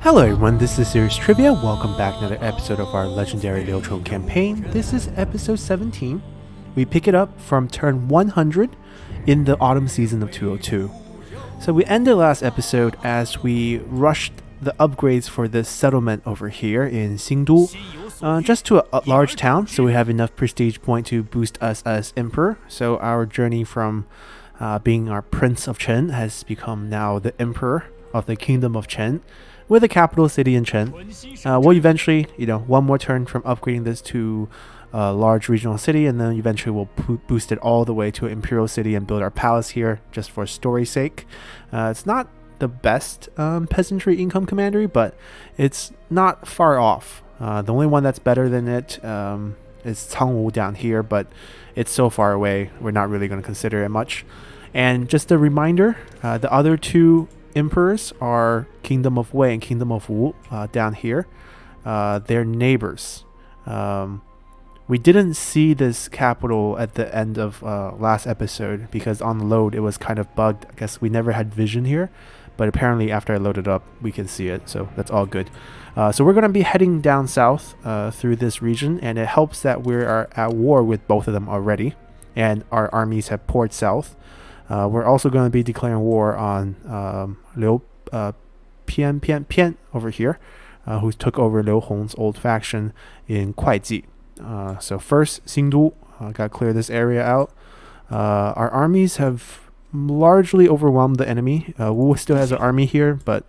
Hello everyone, this is Series Trivia. Welcome back to another episode of our legendary Liu Chong campaign. This is episode 17. We pick it up from turn 100 in the autumn season of 202. So we ended last episode as we rushed the upgrades for this settlement over here in Xingdu, just to a large town, so we have enough prestige point to boost us as emperor. So our journey from being our Prince of Chen has become now the Emperor of the Kingdom of Chen, with a capital city in Chen. We'll eventually, one more turn from upgrading this to a large regional city, and then eventually we'll boost it all the way to an imperial city and build our palace here, just for story's sake. It's not the best peasantry income commandery, but it's not far off. The only one that's better than it is Cangwu down here, but it's so far away, we're not really going to consider it much. And just a reminder, the other two emperors are Kingdom of Wei and Kingdom of Wu down here. They're neighbors. We didn't see this capital at the end of last episode because on the load it was kind of bugged. I guess we never had vision here, but apparently after I loaded up we can see it, so that's all good. So we're going to be heading down south through this region, and it helps that we are at war with both of them already and our armies have poured south. We're also going to be declaring war on Liu Pian over here, who took over Liu Hong's old faction in Kuaiji. So first, Xingdu, got to clear this area out. Our armies have largely overwhelmed the enemy. Wu still has an army here, but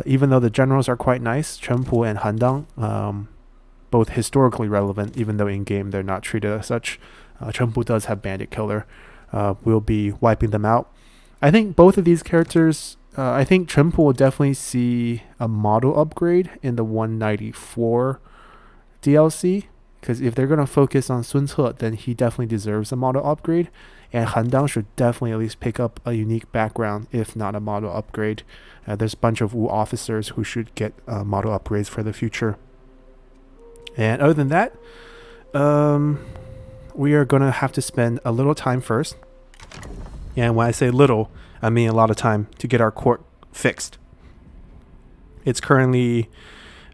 even though the generals are quite nice, Chenpu and Handang, both historically relevant, even though in-game they're not treated as such. Chenpu does have Bandit Killer. We'll be wiping them out. I think both of these characters, I think Chenpu will definitely see a model upgrade in the 194 DLC, because if they're going to focus on Sun Ce, then he definitely deserves a model upgrade, and Handang should definitely at least pick up a unique background, if not a model upgrade. There's a bunch of Wu officers who should get model upgrades for the future. And other than that, we are going to have to spend a little time first. And when I say little, I mean a lot of time to get our court fixed. It's currently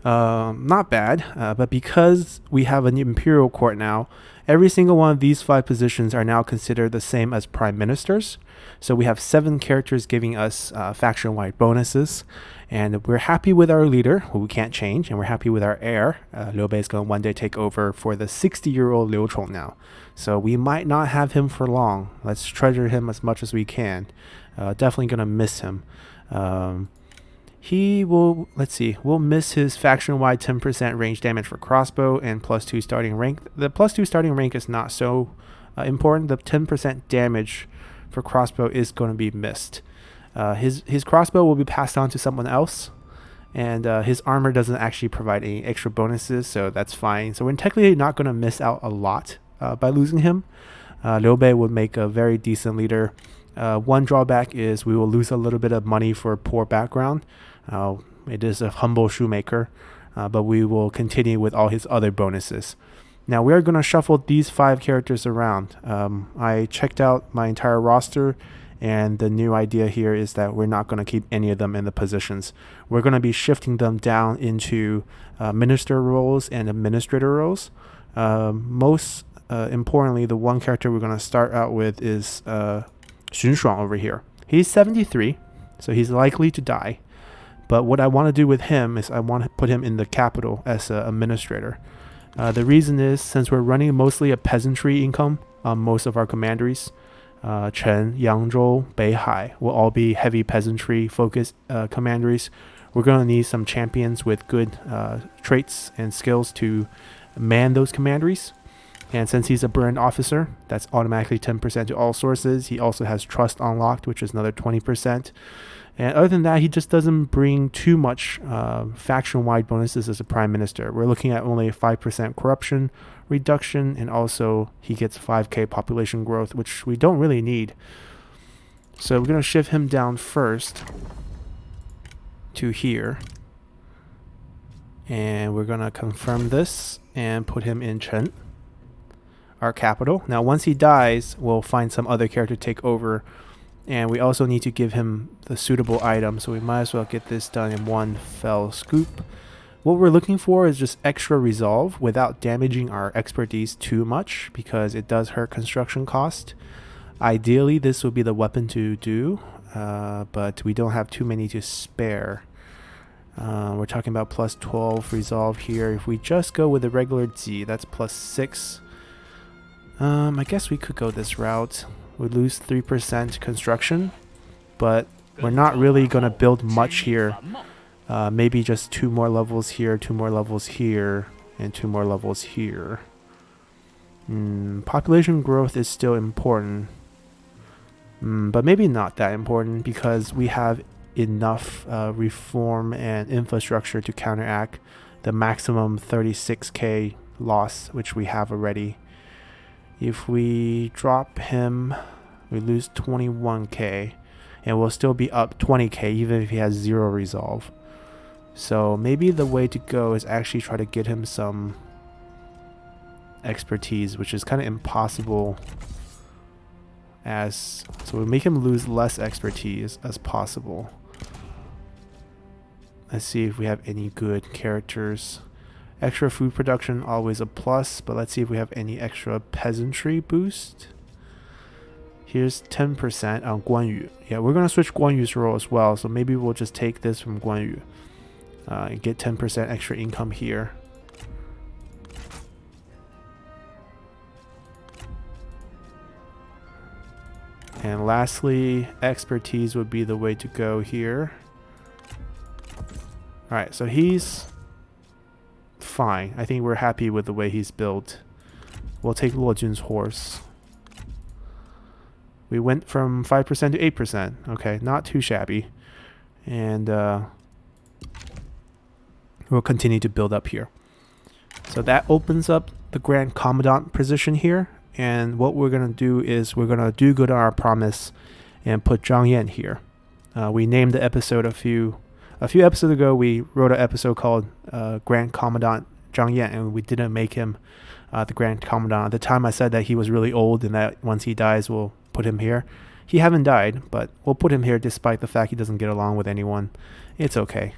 not bad, but because we have an imperial court now, every single one of these 5 positions are now considered the same as prime ministers. So we have 7 characters giving us faction-wide bonuses. And we're happy with our leader, who we can't change, and we're happy with our heir. Liu Bei is going to one day take over for the 60-year-old Liu Chong now. So we might not have him for long. Let's treasure him as much as we can. Definitely going to miss him. He will, we'll miss his faction-wide 10% range damage for crossbow and +2 starting rank. The +2 starting rank is not so important. The 10% damage for crossbow is going to be missed. His crossbow will be passed on to someone else, and his armor doesn't actually provide any extra bonuses, so that's fine. So we're technically not going to miss out a lot by losing him. Liu Bei would make a very decent leader. One drawback is we will lose a little bit of money for poor background. It is a humble shoemaker, but we will continue with all his other bonuses. Now we are going to shuffle these 5 characters around. I checked out my entire roster, and the new idea here is that we're not going to keep any of them in the positions. We're going to be shifting them down into minister roles and administrator roles. Most importantly, the one character we're going to start out with is Xun Shuang over here. He's 73, so he's likely to die. But what I want to do with him is I want to put him in the capital as an administrator. The reason is, since we're running mostly a peasantry income on most of our commanderies, Chen, Yangzhou, Beihai will all be heavy peasantry focused commanderies. We're going to need some champions with good traits and skills to man those commanderies. And since he's a brand officer, that's automatically 10% to all sources. He also has trust unlocked, which is another 20%. And other than that, he just doesn't bring too much faction-wide bonuses as a prime minister. We're looking at only a 5% corruption reduction, and also he gets 5k population growth, which we don't really need. So we're going to shift him down first to here. And we're going to confirm this and put him in Chen, our capital. Now once he dies, we'll find some other character to take over And we also need to give him the suitable item, so we might as well get this done in one fell swoop. What we're looking for is just extra resolve without damaging our expertise too much, because it does hurt construction cost. Ideally, this would be the weapon to do, but we don't have too many to spare. We're talking about plus 12 resolve here. If we just go with the regular Z, that's plus 6. I guess we could go this route. We lose 3% construction, but we're not really going to build much here. Maybe just 2 more levels here, 2 more levels here, and 2 more levels here. Population growth is still important, but maybe not that important because we have enough reform and infrastructure to counteract the maximum 36k loss, which we have already. If we drop him, we lose 21k, and we'll still be up 20k even if he has 0 resolve. So maybe the way to go is actually try to get him some expertise, which is kind of impossible. So we make him lose less expertise as possible. Let's see if we have any good characters. Extra food production, always a plus, but let's see if we have any extra peasantry boost. Here's 10% on Guan Yu. Yeah, we're going to switch Guan Yu's role as well, so maybe we'll just take this from Guan Yu and get 10% extra income here. And lastly, expertise would be the way to go here. Alright, so he's fine. I think we're happy with the way he's built. We'll take Luo Jun's horse. We went from 5% to 8%. Okay, not too shabby. And we'll continue to build up here. So that opens up the Grand Commandant position here. And what we're going to do is we're going to do good on our promise and put Zhang Yan here. We named the episode a few episodes ago. We wrote an episode called Grand Commandant Zhang Yan, and we didn't make him the Grand Commandant. At the time I said that he was really old and that once he dies we'll put him here. He haven't died, but we'll put him here despite the fact he doesn't get along with anyone. It's okay.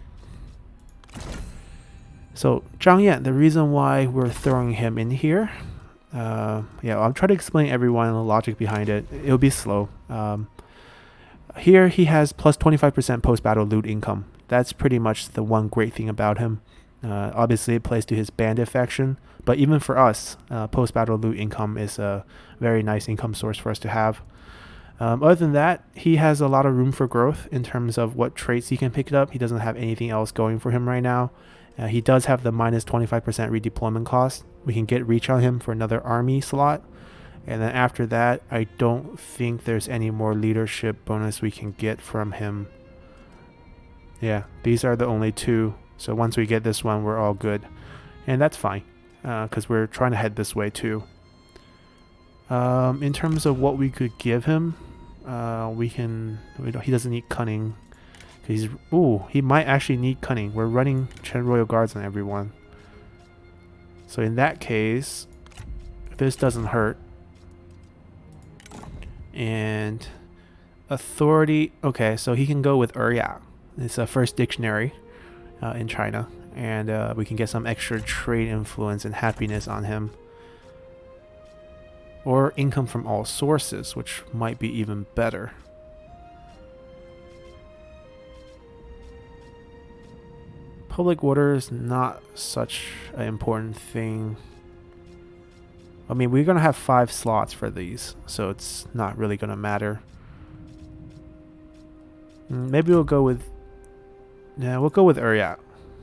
So Zhang Yan, the reason why we're throwing him in here, I'll try to explain everyone the logic behind it. It'll be slow. Here he has plus 25% post-battle loot income. That's pretty much the one great thing about him. Obviously it plays to his bandit faction, but even for us, post-battle loot income is a very nice income source for us to have. Other than that, he has a lot of room for growth in terms of what traits he can pick up. He doesn't have anything else going for him right now. He does have the minus 25% redeployment cost. We can get reach on him for another army slot. And then after that, I don't think there's any more leadership bonus we can get from him. Yeah, these are the only 2. So once we get this one, we're all good. And that's fine, because we're trying to head this way too. In terms of what we could give him, he doesn't need cunning. He might actually need cunning. We're running Chen Royal Guards on everyone. So in that case, this doesn't hurt. And authority, okay, so he can go with Ya. It's a first dictionary in China. And we can get some extra trade influence and happiness on him. Or income from all sources, which might be even better. Public order is not such an important thing. I mean, we're going to have 5 slots for these, so it's not really going to matter. Maybe we'll go with... Yeah, we'll go with Uryat.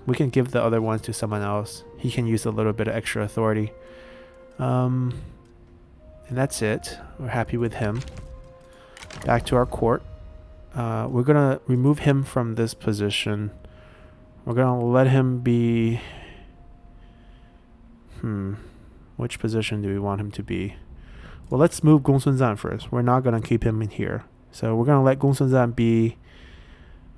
We can give the other ones to someone else. He can use a little bit of extra authority. And that's it. We're happy with him. Back to our court. We're going to remove him from this position. We're going to let him be... Which position do we want him to be? Well, let's move Gong Sun Zan first. We're not going to keep him in here. So we're going to let Gong Sun Zan be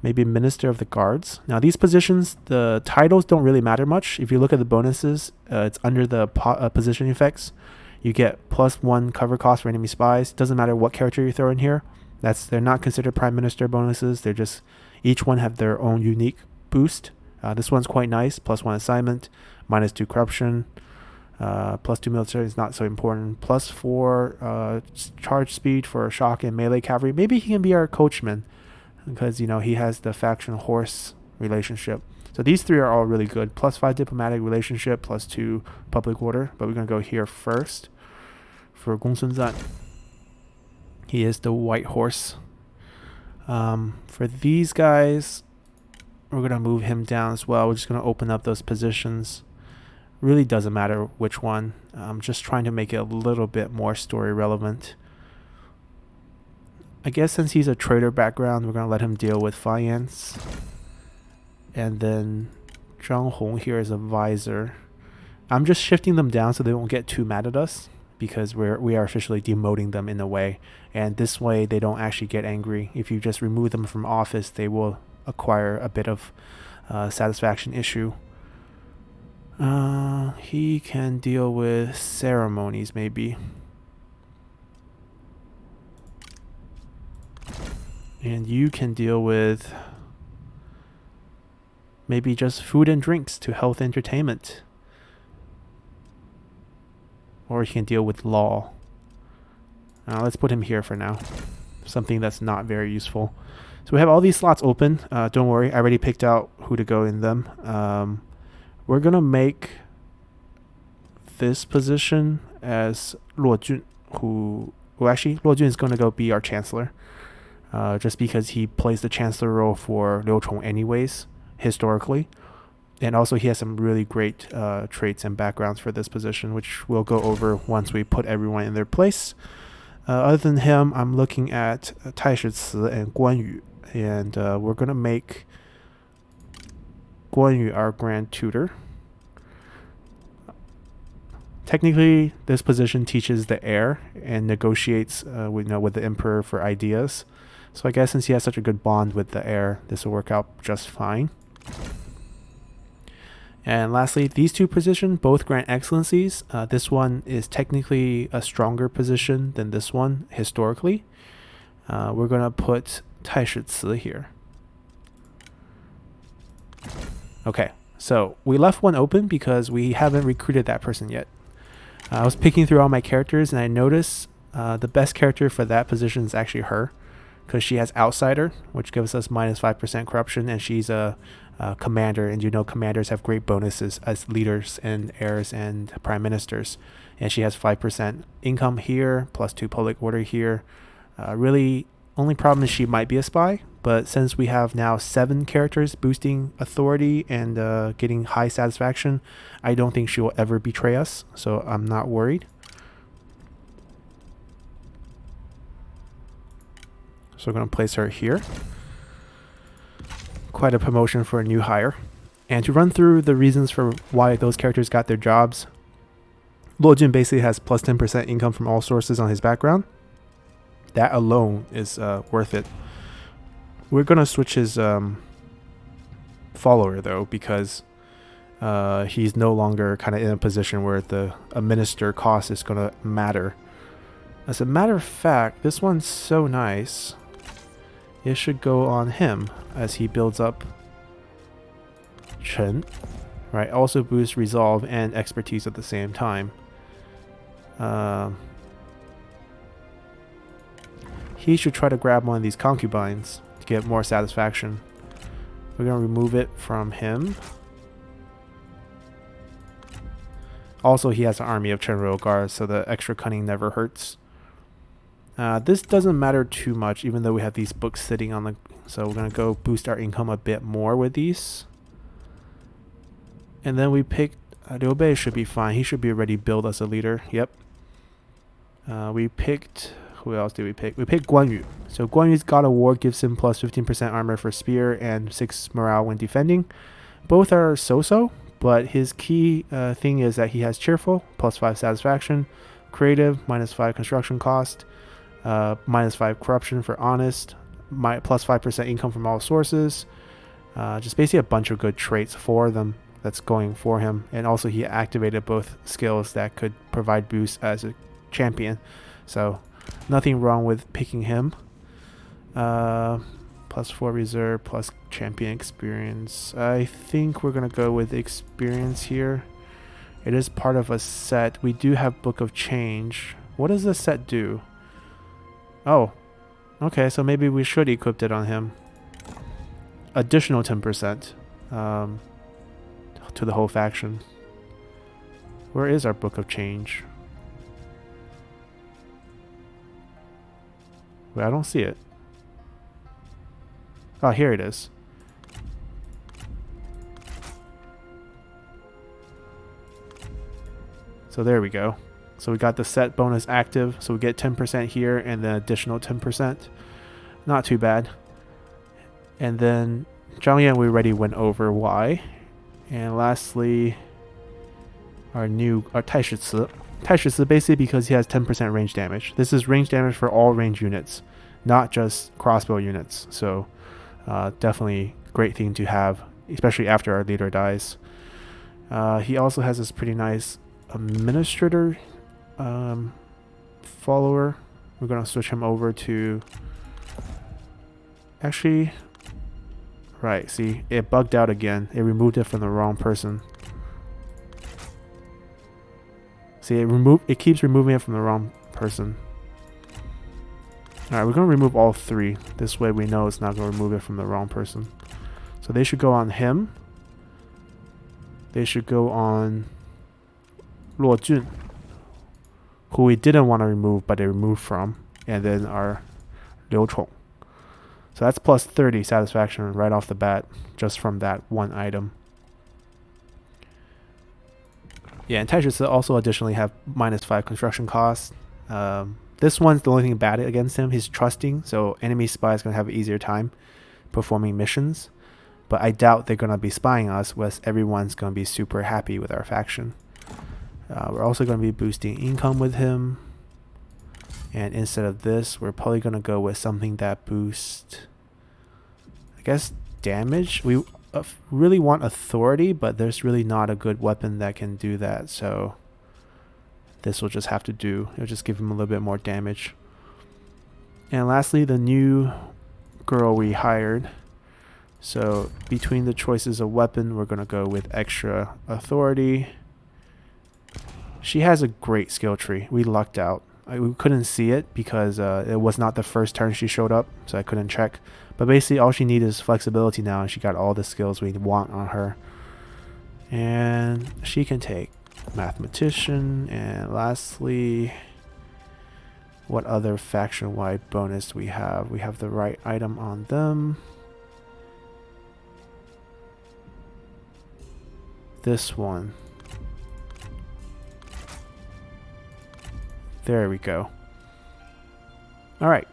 maybe Minister of the Guards. Now, these positions, the titles don't really matter much. If you look at the bonuses, it's under the position effects. You get +1 cover cost for enemy spies. Doesn't matter what character you throw in here. They're not considered prime minister bonuses. They're just each one have their own unique boost. This one's quite nice. +1 assignment, -2 corruption, +2 military is not so important. +4 charge speed for shock and melee cavalry. Maybe he can be our coachman because he has the faction horse relationship. So these three are all really good. +5 diplomatic relationship, +2 public order. But we're gonna go here first for Gong Sun Zan. He is the white horse. For these guys, we're gonna move him down as well. We're just gonna open up those positions. Really doesn't matter which one. I'm just trying to make it a little bit more story relevant. I guess since he's a trader background, we're gonna let him deal with finance. And then Zhang Hong here is a visor. I'm just shifting them down so they won't get too mad at us, because we are officially demoting them in a way, and this way they don't actually get angry. If you just remove them from office, they will acquire a bit of satisfaction issue. He can deal with ceremonies maybe. And you can deal with maybe just food and drinks to health entertainment. Or he can deal with law. Let's put him here for now. Something that's not very useful. So we have all these slots open. Don't worry, I already picked out who to go in them. We're going to make this position as Luo Jun, actually, Luo Jun is going to go be our chancellor. Just because he plays the chancellor role for Liu Chong anyways, historically. And also he has some really great traits and backgrounds for this position, which we'll go over once we put everyone in their place. Other than him, I'm looking at Tai Shici and Guan Yu. And we're going to make Guan Yu our grand tutor. Technically, this position teaches the heir and negotiates with the emperor for ideas. So I guess since he has such a good bond with the heir, this will work out just fine. And lastly, these two positions both grant excellencies. This one is technically a stronger position than this one historically. We're going to put Tai Shici here. Okay, so we left one open because we haven't recruited that person yet. I was picking through all my characters and I noticed the best character for that position is actually her, because she has Outsider, which gives us -5% corruption, and she's a commander, and commanders have great bonuses as leaders and heirs and prime ministers. And she has 5% income here, +2 public order here. Really, only problem is she might be a spy, but since we have now 7 characters boosting authority and getting high satisfaction, I don't think she will ever betray us, so I'm not worried. So we're going to place her here. Quite a promotion for a new hire. And to run through the reasons for why those characters got their jobs, Luo Jun basically has +10% income from all sources on his background. That alone is worth it. We're going to switch his follower though, because he's no longer kind of in a position where a minister cost is going to matter. As a matter of fact, this one's so nice. It should go on him as he builds up Chen, right? Also boosts resolve and expertise at the same time. He should try to grab one of these concubines to get more satisfaction. We're going to remove it from him. Also, he has an army of Chen Royal Guards, so the extra cunning never hurts. This doesn't matter too much, even though we have these books sitting on the... So we're going to go boost our income a bit more with these. And then we picked... Liu Bei should be fine. He should be already built as a leader. Yep. We picked... Who else did we pick? We picked Guan Yu. So Guan Yu's God of War gives him +15% armor for spear and 6 morale when defending. Both are so-so, but his key thing is that he has cheerful, +5 satisfaction, creative, -5 construction cost, -5 corruption for honest, +5% income from all sources. Just basically a bunch of good traits for them that's going for him. And also he activated both skills that could provide boosts as a champion. So nothing wrong with picking him. Plus 4 reserve, plus champion experience. I think we're going to go with experience here. It is part of a set. We do have Book of Change. What does this set do? Oh, okay, so maybe we should equip it on him. Additional 10% to the whole faction. Where is our Book of Change? Wait, I don't see it. Oh, here it is. So there we go. So we got the set bonus active. So we get 10% here and then additional 10%. Not too bad. And then Zhang Yan we already went over why. And lastly, our Tai Shi Ce. Tai Shi Ce basically because he has 10% range damage. This is range damage for all range units, not just crossbow units. So definitely great thing to have, especially after our leader dies. He also has this pretty nice administrator follower. We're going to switch him over to... Actually... Right, see, it bugged out again. It removed it from the wrong person. See, it keeps removing it from the wrong person. Alright, we're going to remove all three. This way we know it's not going to remove it from the wrong person. So they should go on him. They should go on Luo Jun, who we didn't want to remove, but they removed from. And then our Liu Chong. So that's plus 30 satisfaction right off the bat, just from that one item. Yeah, and Tai Shi Ce also additionally have minus 5 construction costs. This one's the only thing bad against him. He's trusting, so enemy spy is going to have an easier time performing missions. But I doubt they're going to be spying us, whereas everyone's going to be super happy with our faction. We're also going to be boosting income with him. And instead of this, we're probably going to go with something that boosts, I guess, damage. We really want authority, but there's really not a good weapon that can do that. So this will just have to do. It'll just give him a little bit more damage. And lastly, the new girl we hired. So between the choices of weapon, we're going to go with extra authority. She has a great skill tree. We lucked out. We couldn't see it because it was not the first turn she showed up, so I couldn't check. But basically all she needed is flexibility now, and she got all the skills we want on her. And she can take mathematician. And lastly, what other faction-wide bonus we have? We have the right item on them. This one. There we go. Alright.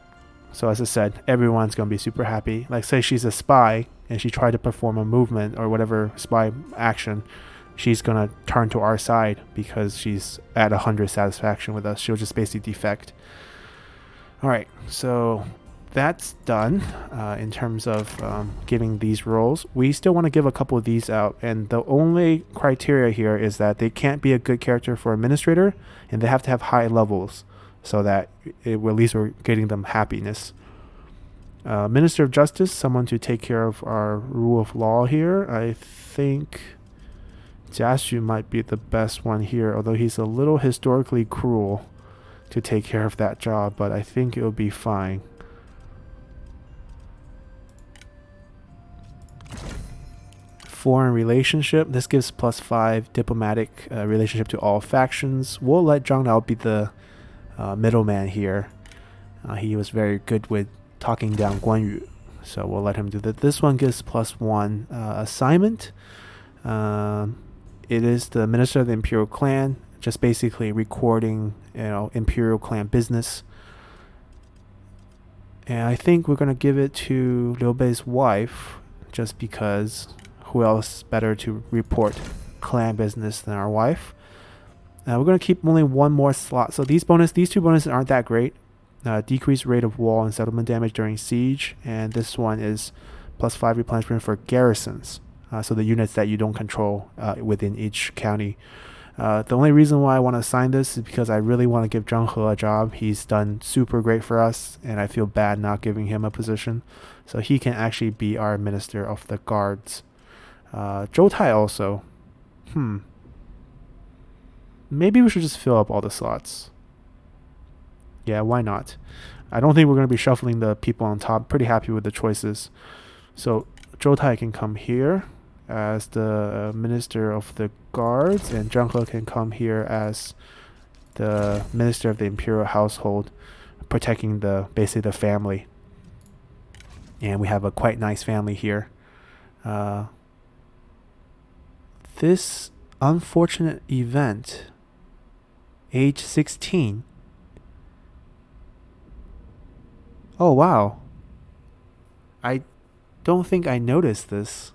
So as I said, everyone's going to be super happy. Like say she's a spy and she tried to perform a movement or whatever spy action. She's going to turn to our side because she's at 100 satisfaction with us. She'll just basically defect. Alright. So that's done in terms of giving these roles. We still want to give a couple of these out. And the only criteria here is that they can't be a good character for administrator. And they have to have high levels so that at least we're getting them happiness. Minister of Justice, someone to take care of our rule of law here. I think Jia Xu might be the best one here, although he's a little historically cruel to take care of that job, but I think it'll be fine. Foreign relationship. This gives +5 diplomatic relationship to all factions. We'll let Zhang Nao be the middleman here. He was very good with talking down Guan Yu, so we'll let him do that. This one gives +1 assignment. It is the Minister of the Imperial Clan, just basically recording, Imperial Clan business. And I think we're gonna give it to Liu Bei's wife, just because. Who else better to report clan business than our wife? We're going to keep only one more slot. So these two bonuses aren't that great. Decreased rate of wall and settlement damage during siege. And this one is +5 replenishment for garrisons. So the units that you don't control within each county. The only reason why I want to assign this is because I really want to give Zheng He a job. He's done super great for us, and I feel bad not giving him a position. So he can actually be our Minister of the Guards. Zhou Tai also. Maybe we should just fill up all the slots. Yeah, why not? I don't think we're going to be shuffling the people on top. Pretty happy with the choices. So Zhou Tai can come here as the Minister of the Guards, and Zheng He can come here as the Minister of the Imperial Household, protecting basically the family. And we have a quite nice family here. This unfortunate event, age 16. Oh wow. I don't think I noticed this.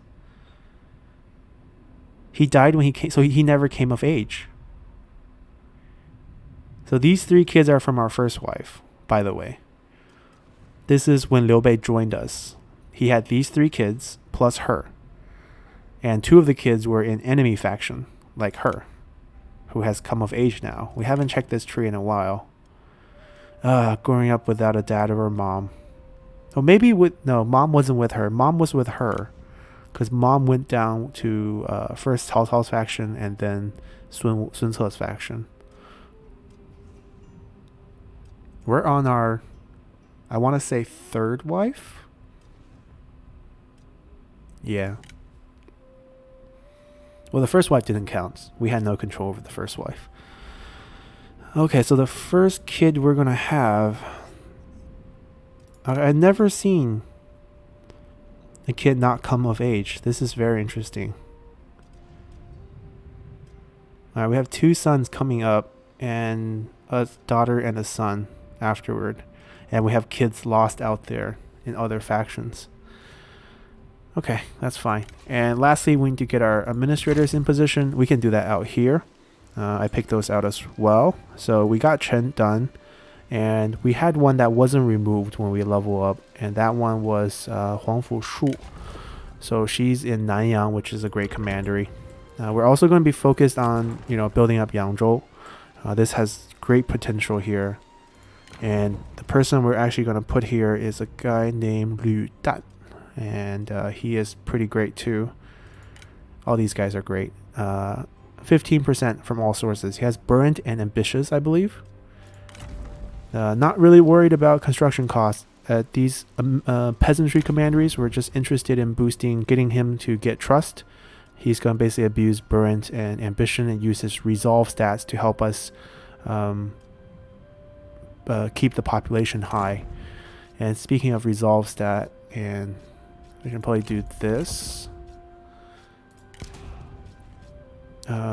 He died when he came, so he never came of age. So these 3 kids are from our first wife, by the way. This is when Liu Bei joined us. He had these 3 kids plus her. And 2 of the kids were in enemy faction, like her, who has come of age now. We haven't checked this tree in a while. Growing up without a dad or a mom. Oh, maybe mom wasn't with her. Mom was with her. Because mom went down to first Cao Cao's faction and then Sun Ce's faction. We're on our, I want to say 3rd wife? Yeah. Well, the first wife didn't count. We had no control over the first wife. Okay, so the first kid we're going to have, I've never seen a kid not come of age. This is very interesting. All right, we have 2 sons coming up and a daughter and a son afterward. And we have kids lost out there in other factions. Okay, that's fine. And lastly, we need to get our administrators in position. We can do that out here. I picked those out as well. So we got Chen done. And we had one that wasn't removed when we level up. And that one was Huangfu Shu. So she's in Nanyang, which is a great commandery. We're also going to be focused on, building up Yangzhou. This has great potential here. And the person we're actually going to put here is a guy named Liu Dan. And he is pretty great too. All these guys are great. 15% from all sources. He has Burnt and Ambitious, I believe. Not really worried about construction costs. At these peasantry commanderies, we're just interested in getting him to get trust. He's going to basically abuse Burnt and Ambition and use his resolve stats to help us keep the population high. And speaking of resolve stat, and we can probably do this.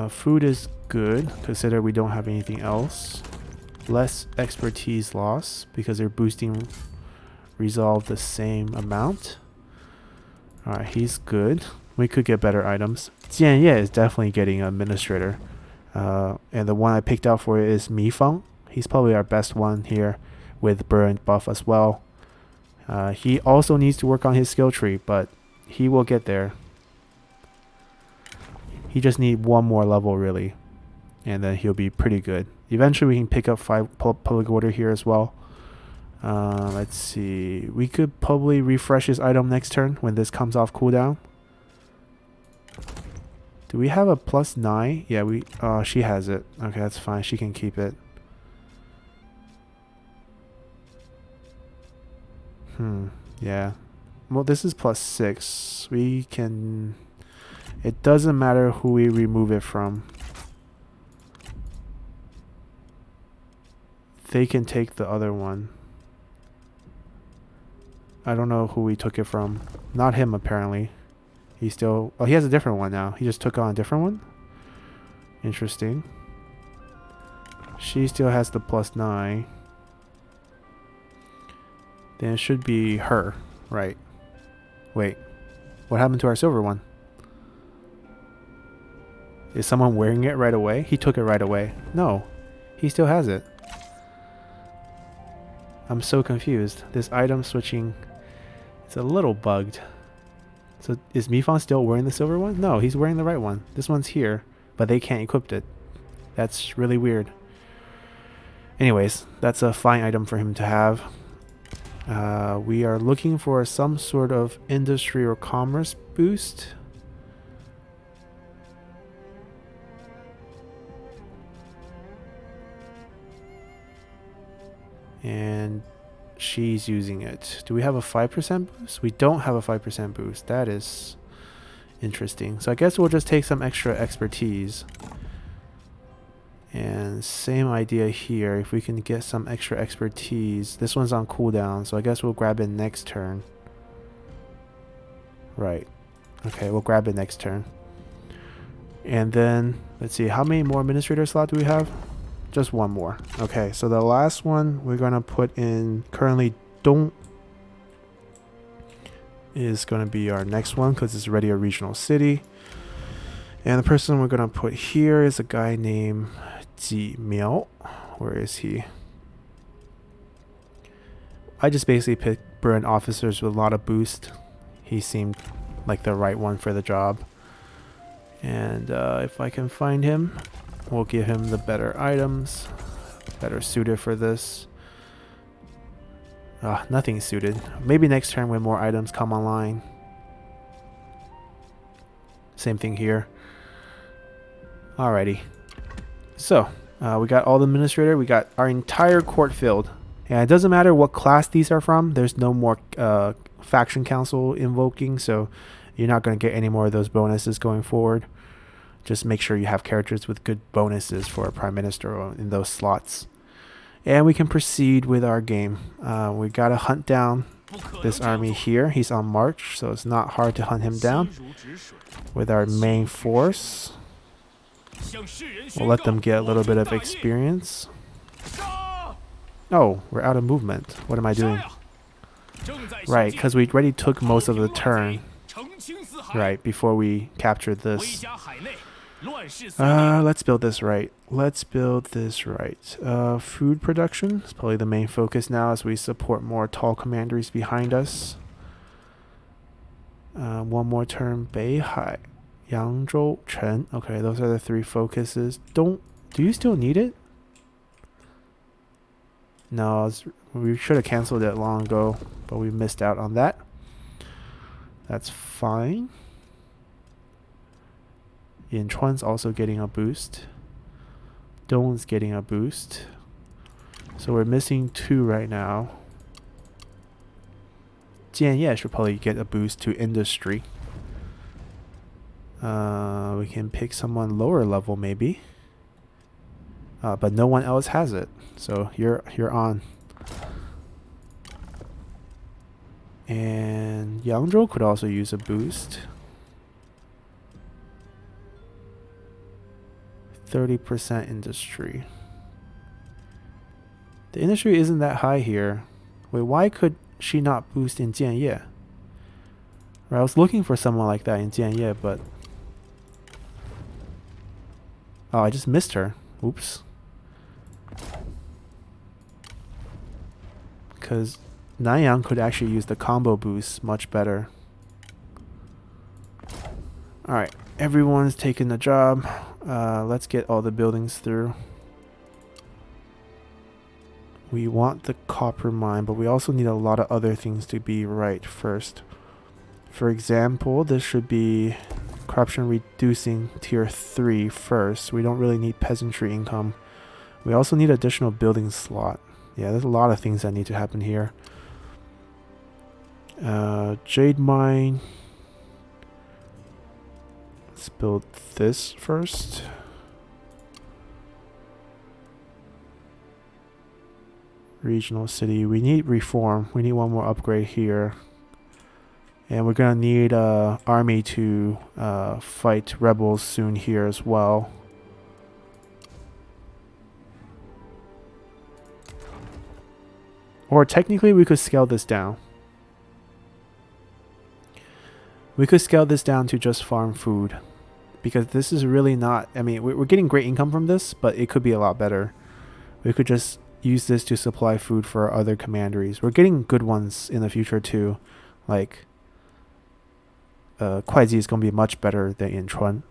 Food is good, consider we don't have anything else. Less expertise loss because they're boosting resolve the same amount. Alright, he's good. We could get better items. Jianye is definitely getting an administrator. And the one I picked out for it is Mi Feng. He's probably our best one here with burn buff as well. He also needs to work on his skill tree, but he will get there. He just needs one more level really, and then he'll be pretty good. Eventually we can pick up 5 public order here as well. Let's see, we could probably refresh his item next turn when this comes off cooldown. Do we have a +9? Yeah, she has it. Okay, that's fine, she can keep it. Yeah. Well, this is +6. We can... It doesn't matter who we remove it from. They can take the other one. I don't know who we took it from. Not him, apparently. He still... Oh, he has a different one now. He just took on a different one? Interesting. She still has the +9. Then it should be her, right? Wait, what happened to our silver one? Is someone wearing it right away? He took it right away. No, he still has it. I'm so confused. This item switching, it's a little bugged. So is Mifan still wearing the silver one? No, he's wearing the right one. This one's here, but they can't equip it. That's really weird. Anyways, that's a fine item for him to have. We are looking for some sort of industry or commerce boost. And she's using it. Do we have a 5% boost? We don't have a 5% boost. That is interesting. So I guess we'll just take some extra expertise. And same idea here. If we can get some extra expertise. This one's on cooldown, so I guess we'll grab it next turn. Right. Okay, we'll grab it next turn. And then, let's see, how many more administrator slots do we have? Just one more. Okay, so the last one we're going to put in currently Dong is going to be our next one because it's already a regional city. And the person we're going to put here is a guy named Ji Miao. Where is he? I just basically picked burn officers with a lot of boost. He seemed like the right one for the job. And if I can find him, we'll give him the better items. Better suited for this. Nothing suited. Maybe next turn when more items come online. Same thing here. Alrighty. So, we got all the administrator. We got our entire court filled. And it doesn't matter what class these are from. There's no more faction council invoking. So, you're not going to get any more of those bonuses going forward. Just make sure you have characters with good bonuses for a prime minister in those slots. And we can proceed with our game. We got to hunt down this army here. He's on march, so it's not hard to hunt him down. With our main force, we'll let them get a little bit of experience. Oh, we're out of movement. What am I doing? Right, because we already took most of the turn. Right, before we captured this. Let's build this right. Let's build this right. Food production is probably the main focus now as we support more tall commanders behind us. One more turn. Beihai, Yangzhou, Chen. Okay, those are the three focuses. Do you still need it? No, we should have canceled it long ago, but we missed out on that. That's fine. Yinchuan's also getting a boost. Dong's getting a boost. So we're missing 2 right now. Jianye should probably get a boost to industry. We can pick someone lower level maybe. But no one else has it. So you're on. And Yangzhou could also use a boost. 30% industry. The industry isn't that high here. Wait, why could she not boost in Jianye? Right, I was looking for someone like that in Jianye, but... Oh, I just missed her. Oops. Because Nanyang could actually use the combo boost much better. Alright, everyone's taking the job. Let's get all the buildings through. We want the copper mine, but we also need a lot of other things to be right first. For example, this should be corruption reducing tier 3 first. We don't really need peasantry income. We also need additional building slot. Yeah, there's a lot of things that need to happen here. Jade mine. Let's build this first. Regional city. We need reform. We need one more upgrade here. And we're gonna need army to fight rebels soon here as well. Or technically we could scale this down. We could scale this down to just farm food. Because this is really not... I mean, we're getting great income from this, but it could be a lot better. We could just use this to supply food for our other commanderies. We're getting good ones in the future too. Like... Kuaiji is going to be much better than Yinchuan.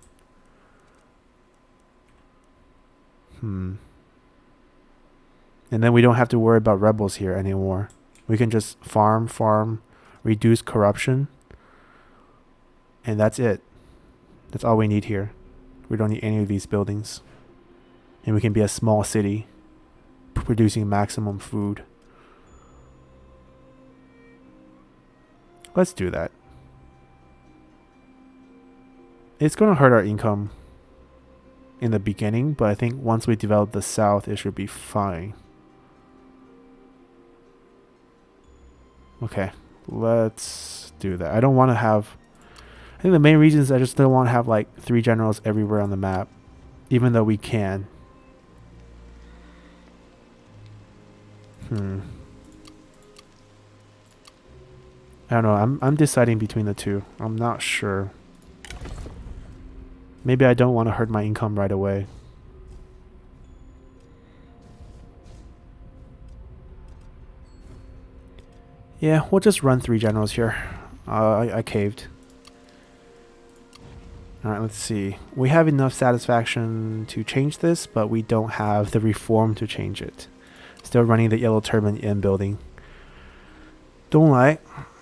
And then we don't have to worry about rebels here anymore. We can just farm, reduce corruption. And that's it. That's all we need here. We don't need any of these buildings. And we can be a small city, producing maximum food. Let's do that. It's going to hurt our income in the beginning, but I think once we develop the south, it should be fine. Okay, let's do that. I don't want to have... I think the main reason is I just don't want to have like 3 generals everywhere on the map, even though we can. I don't know. I'm deciding between the two. I'm not sure. Maybe I don't want to hurt my income right away. Yeah, we'll just run 3 generals here. I caved. Alright, let's see. We have enough satisfaction to change this, but we don't have the reform to change it. Still running the yellow turban in building. Don't lie.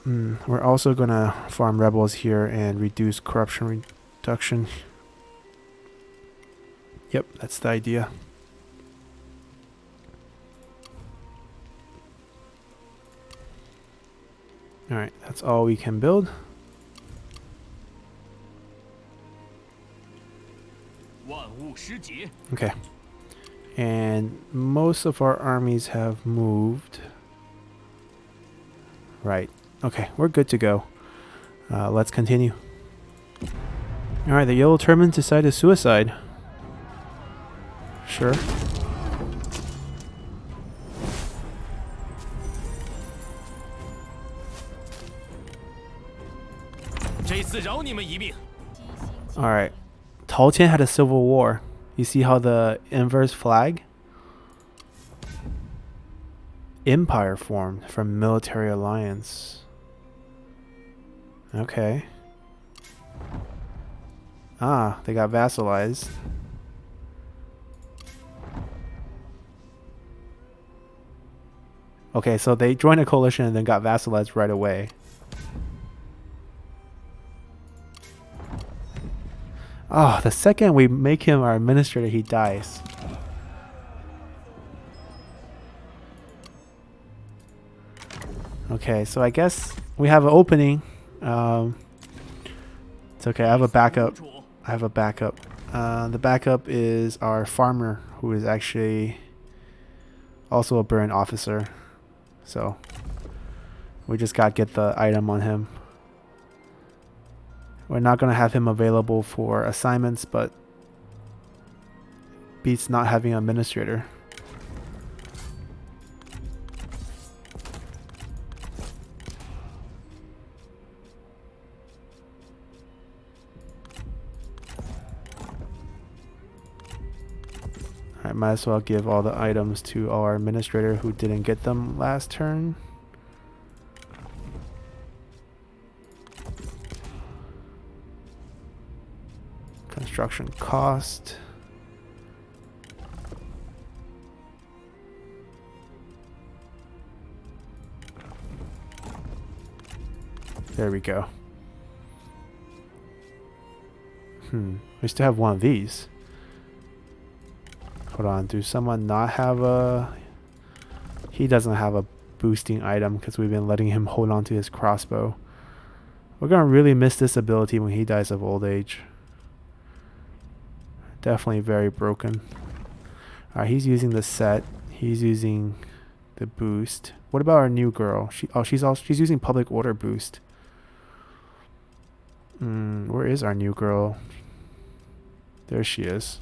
We're also gonna farm rebels here and reduce corruption reduction. Yep, that's the idea. Alright, that's all we can build. Okay. And most of our armies have moved. Right. Okay, we're good to go. Let's continue. Alright, the yellow turban decided suicide. Sure. Alright. Tao Tian had a civil war. You see how the inverse flag? Empire formed from military alliance. Okay. Ah, they got vassalized. Okay, so they joined a coalition and then got vassalized right away. Oh, the second we make him our administrator, he dies. Okay, so I guess we have an opening. It's okay, I have a backup. The backup is our farmer, who is actually also a burn officer. So we just gotta get the item on him. We're not gonna have him available for assignments, but beats not having an administrator. I might as well give all the items to our administrator who didn't get them last turn. Construction cost. There we go. We still have one of these. Hold on, do someone not have a... He doesn't have a boosting item because we've been letting him hold on to his crossbow. We're gonna really miss this ability when he dies of old age. Definitely very broken. Alright, he's using the set. He's using the boost. What about our new girl? She's using public order boost. Where is our new girl? There she is.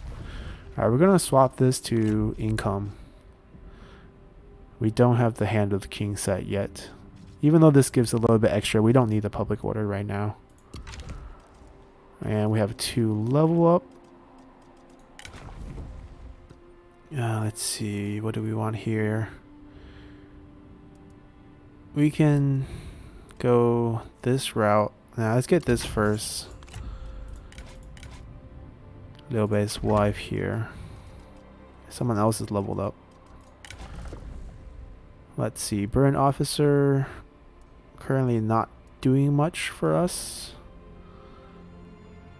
Alright, we're gonna swap this to income. We don't have the Hand of the King set yet. Even though this gives a little bit extra, we don't need the public order right now. And we have 2 level up. Let's see, what do we want here? We can go this route. Now let's get this first. Liu Bei's wife here. Someone else is leveled up. Let's see. Burn officer. Currently not doing much for us.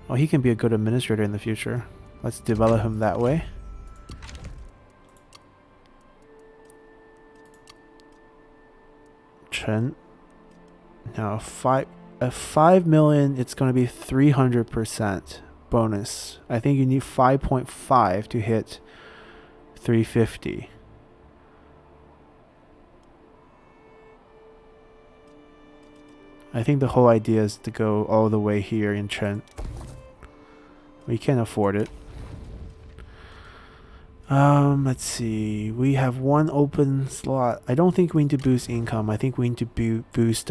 Oh, he can be a good administrator in the future. Let's develop him that way. Chen. Now, 5 million, it's going to be 300% bonus. I think you need 5.5 to hit 350. I think the whole idea is to go all the way here in Chen. We can't afford it. Let's see. We have one open slot. I don't think we need to boost income. I think we need to boost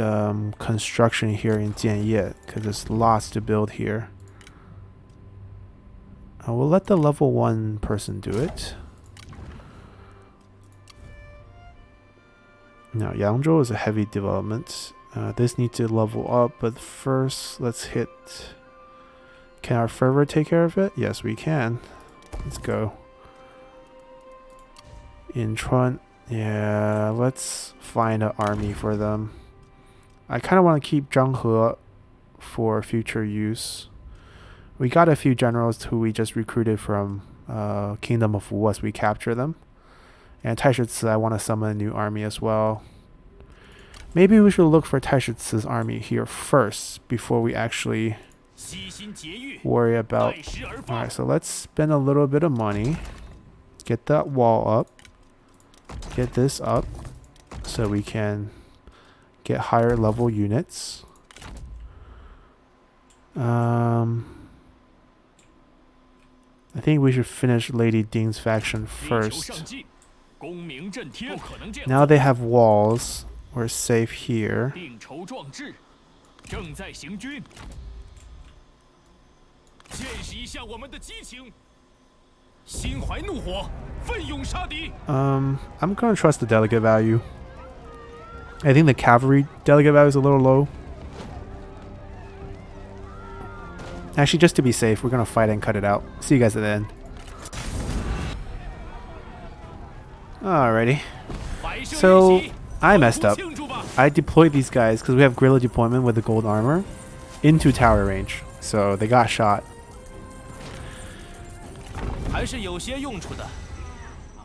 construction here in Jianye because there's lots to build here. We'll let the level 1 person do it. Now, Yangzhou is a heavy development. This needs to level up, but first, let's hit... Can our fervor take care of it? Yes, we can. Let's go. In Chuan, yeah, let's find an army for them. I kind of want to keep Zhanghe for future use. We got a few generals who we just recruited from Kingdom of Wu as we capture them. And Taishitsu, I want to summon a new army as well. Maybe we should look for Taishitsu's army here first before we actually worry about... Alright, so let's spend a little bit of money. Get that wall up. Get this up so we can get higher level units. I think we should finish Lady Ding's faction first. Now they have walls. We're safe here. I'm gonna trust the delegate value. I think the cavalry delegate value is a little low. Actually, just to be safe, we're gonna fight and cut it out. See you guys at the end. Alrighty. So, I messed up. I deployed these guys, because we have guerrilla deployment with the gold armor, into tower range. So, they got shot.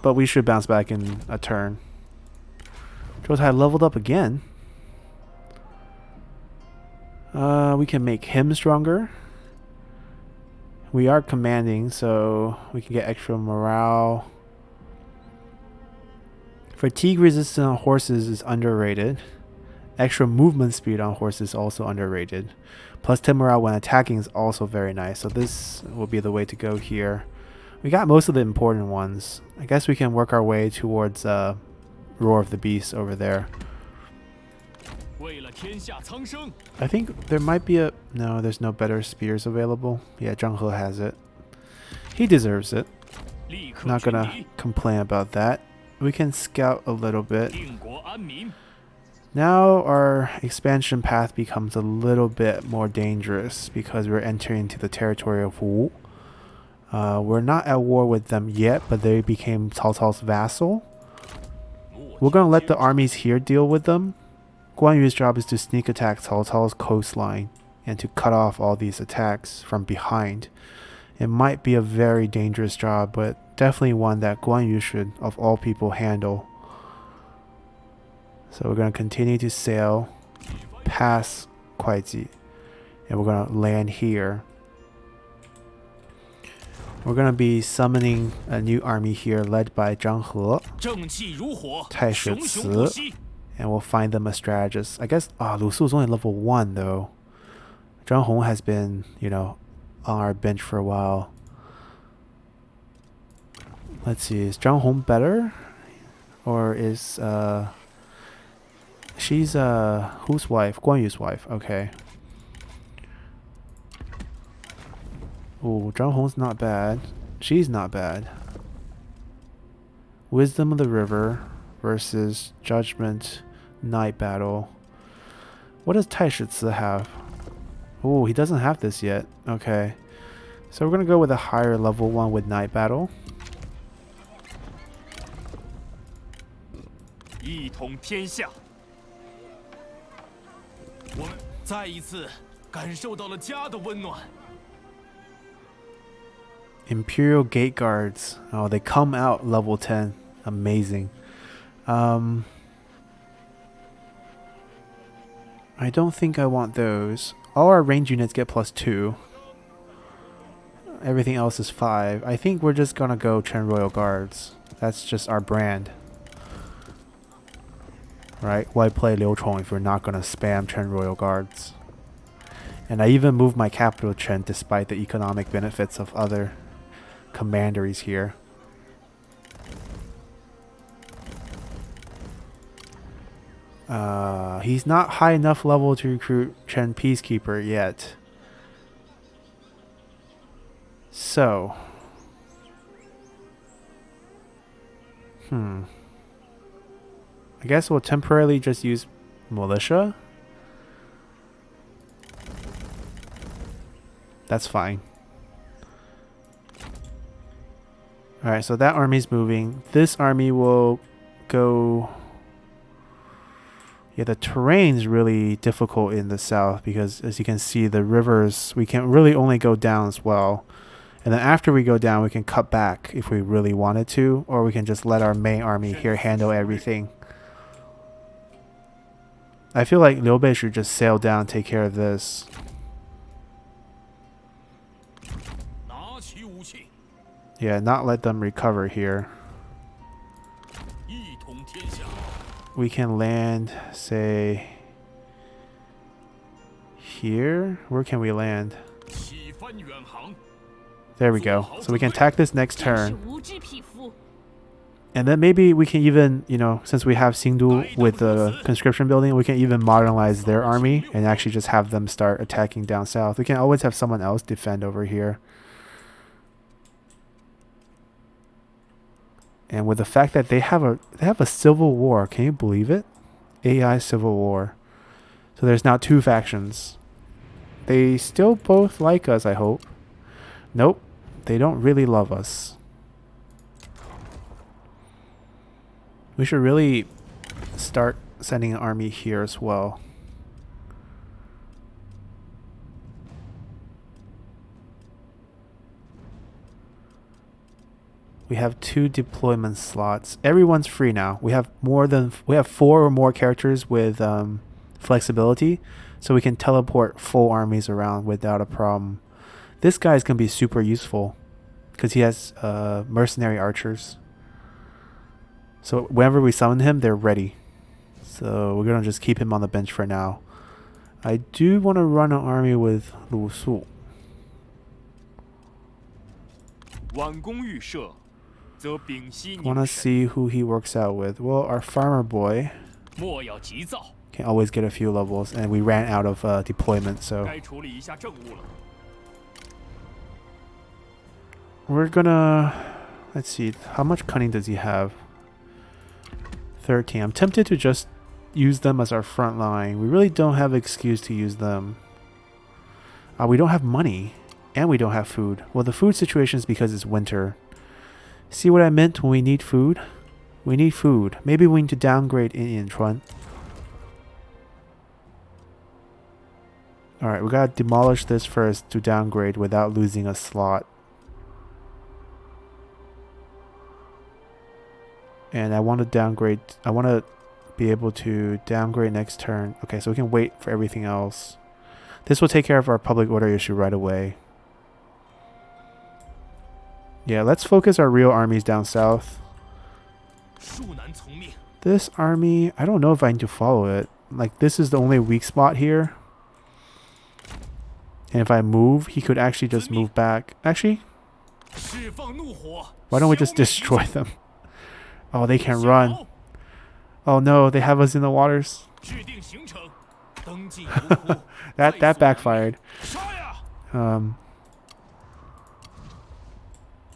But we should bounce back in a turn. Zhoutai leveled up again. We can make him stronger. We are commanding, so we can get extra morale. Fatigue resistance on horses is underrated. Extra movement speed on horses is also underrated. Plus 10 morale when attacking is also very nice. So this will be the way to go here. We got most of the important ones. I guess we can work our way towards Roar of the Beast over there. I think there might be a... No, there's no better spears available. Yeah, Zhanghe has it. He deserves it. Not gonna complain about that. We can scout a little bit. Now our expansion path becomes a little bit more dangerous because we're entering into the territory of Wu. We're not at war with them yet, but they became Cao Cao's vassal. We're gonna let the armies here deal with them. Guan Yu's job is to sneak attack Cao Cao's coastline and to cut off all these attacks from behind. It might be a very dangerous job, but definitely one that Guan Yu should, of all people, handle. So we're going to continue to sail past Kuaiji, and we're going to land here. We're going to be summoning a new army here led by Zhang He, Taishitsu, and we'll find them a strategist. I guess Lu Su is only level 1 though. Zhang Hong has been, you know, on our bench for a while. Let's see, is Zhang Hong better? Or is she's whose wife? Guan Yu's wife. Okay. Oh, Zhang Hong's not bad. She's not bad. Wisdom of the River versus Judgment Night Battle. What does Taishitsu have? Oh, he doesn't have this yet. Okay. So we're going to go with a higher level one with Night Battle. 一统天下。我们再一次感受到了家的温暖。 Imperial Gate Guards. Oh, they come out level 10. Amazing. I don't think I want those. All our range units get +2. Everything else is 5. I think we're just gonna go Chen Royal Guards. That's just our brand. Right? Why play Liu Chong if we're not gonna spam Chen Royal Guards? And I even moved my capital Chen despite the economic benefits of other commanderies here. He's not high enough level to recruit Chen Peacekeeper yet. So. I guess we'll temporarily just use militia. That's fine. Alright, so that army's moving. This army will go... Yeah, the terrain's really difficult in the south because, as you can see, the rivers, we can really only go down as well. And then after we go down, we can cut back if we really wanted to, or we can just let our main army here handle everything. I feel like Liu Bei should just sail down and take care of this. Yeah, not let them recover here. We can land, say, here? Where can we land? There we go. So we can attack this next turn. And then maybe we can even, you know, since we have Xingdu with the conscription building, we can even modernize their army and actually just have them start attacking down south. We can always have someone else defend over here. And with the fact that they have a civil war, can you believe it? AI civil war. So there's now 2 factions. They still both like us, I hope. Nope, they don't really love us. We should really start sending an army here as well. We have 2 deployment slots. Everyone's free now. We have 4 or more characters with flexibility, so we can teleport full armies around without a problem. This guy is gonna be super useful because he has mercenary archers. So whenever we summon him, they're ready. So we're gonna just keep him on the bench for now. I do want to run an army with Lu Su. Want to see who he works out with. Well, our farmer boy can always get a few levels, and we ran out of deployment, so we're gonna, let's see, how much cunning does he have? 13. I'm tempted to just use them as our front line. We really don't have an excuse to use them. We don't have money, and we don't have food. Well, the food situation is because it's winter. See what I meant when we need food? We need food. Maybe we need to downgrade in Yanchuan. Alright, we gotta demolish this first to downgrade without losing a slot. And I want to downgrade. I want to be able to downgrade next turn. Okay, so we can wait for everything else. This will take care of our public order issue right away. Yeah, let's focus our real armies down south. This army, I don't know if I need to follow it. Like, this is the only weak spot here. And if I move, he could actually just move back. Actually, why don't we just destroy them? Oh, they can run. Oh no, they have us in the waters. that backfired.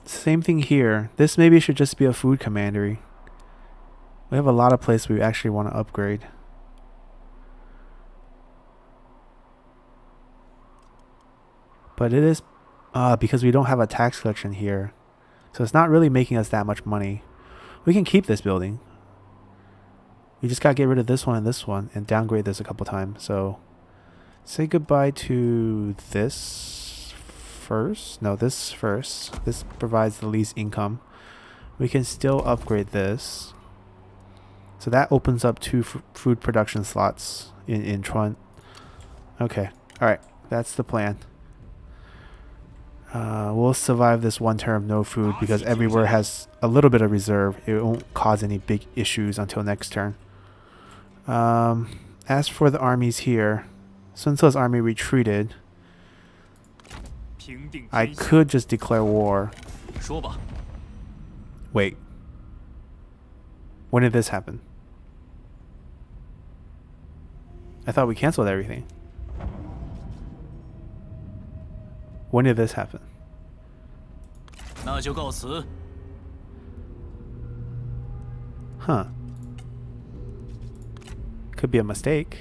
Same thing here. This maybe should just be a food commandery. We have a lot of places we actually want to upgrade. But it is because we don't have a tax collection here. So it's not really making us that much money. We can keep this building. We just gotta get rid of this one and downgrade this a couple times. So say goodbye to this first. No, this first. This provides the least income. We can still upgrade this. So that opens up 2 food production slots in Chuan. Okay. Alright. That's the plan. We'll survive this one term no food because everywhere has a little bit of reserve. It won't cause any big issues until next turn. As for the armies here, Sun Ce's army retreated. I could just declare war. Wait. When did this happen? I thought we canceled everything. When did this happen? Huh. Could be a mistake.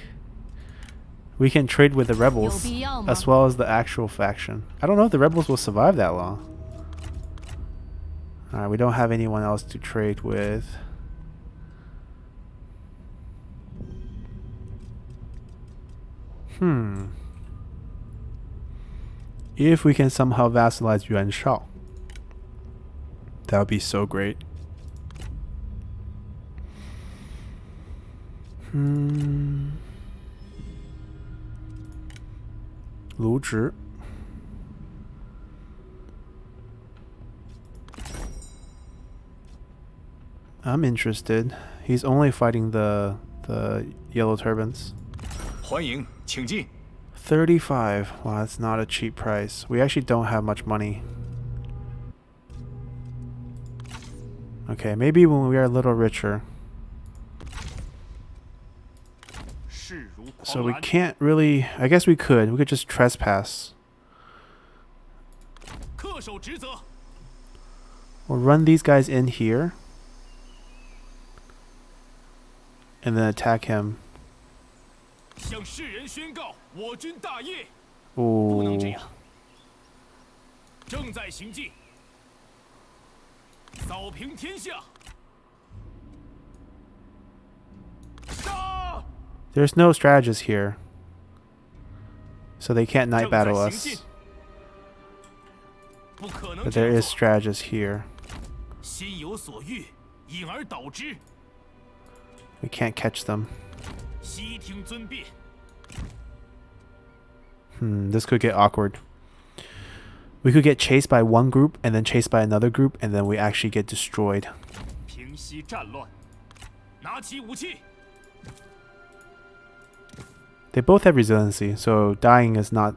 We can trade with the rebels as well as the actual faction. I don't know if the rebels will survive that long. Alright, we don't have anyone else to trade with. If we can somehow vassalize Yuan Shao, that would be so great. Lu Zhi. I'm interested. He's only fighting the yellow turbans. 欢迎，请进。 35. Wow, that's not a cheap price. We actually don't have much money. Okay, maybe when we are a little richer. So we can't really... I guess we could. We could just trespass. We'll run these guys in here. And then attack him. Ooh. There's no strategist here, so they can't night battle us. But there is strategist here. We can't catch them. This could get awkward. We could get chased by one group and then chased by another group, and then we actually get destroyed. They both have resiliency, so dying is not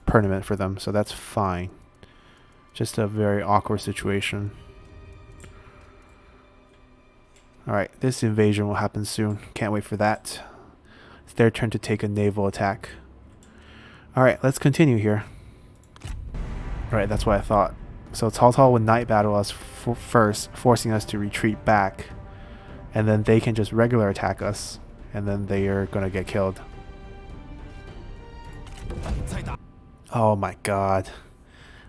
permanent for them, so that's fine. Just a very awkward situation. Alright, this invasion will happen soon. Can't wait for that. It's their turn to take a naval attack. Alright, let's continue here. Alright, that's what I thought. So Cao Cao would night battle us first, forcing us to retreat back. And then they can just regular attack us. And then they are gonna get killed. Oh my god.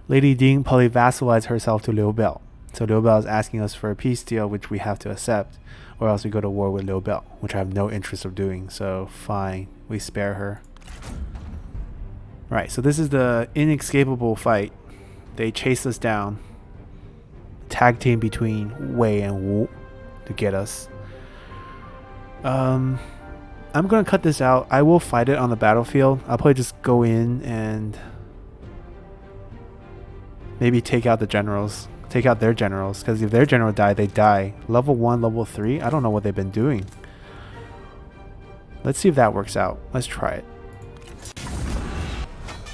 Lady Ding probably vassalized herself to Liu Biao. So Liu Biao is asking us for a peace deal, which we have to accept. Or else we go to war with Liu Biao, which I have no interest of doing. So fine, we spare her. Right, so this is the inescapable fight. They chase us down. Tag team between Wei and Wu to get us. I'm gonna cut this out. I will fight it on the battlefield. I'll probably just go in and maybe take out the generals. Take out their generals, because if their general die, they die. Level 1, level 3, I don't know what they've been doing. Let's see if that works out. Let's try it.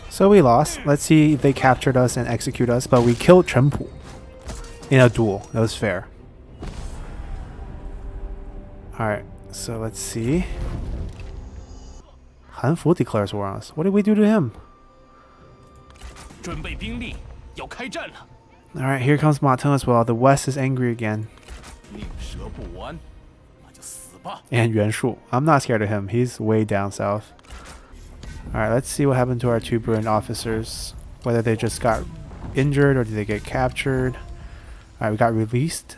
So we lost. Let's see if they captured us and execute us, but we killed Chen Pu in a duel. That was fair. Alright, so let's see. Han Fu declares war on us. What did we do to him? Alright, here comes Ma Teng as well. The West is angry again. And Yuan Shu. I'm not scared of him. He's way down south. Alright, let's see what happened to our 2 brilliant officers. Whether they just got injured or did they get captured. Alright, we got released.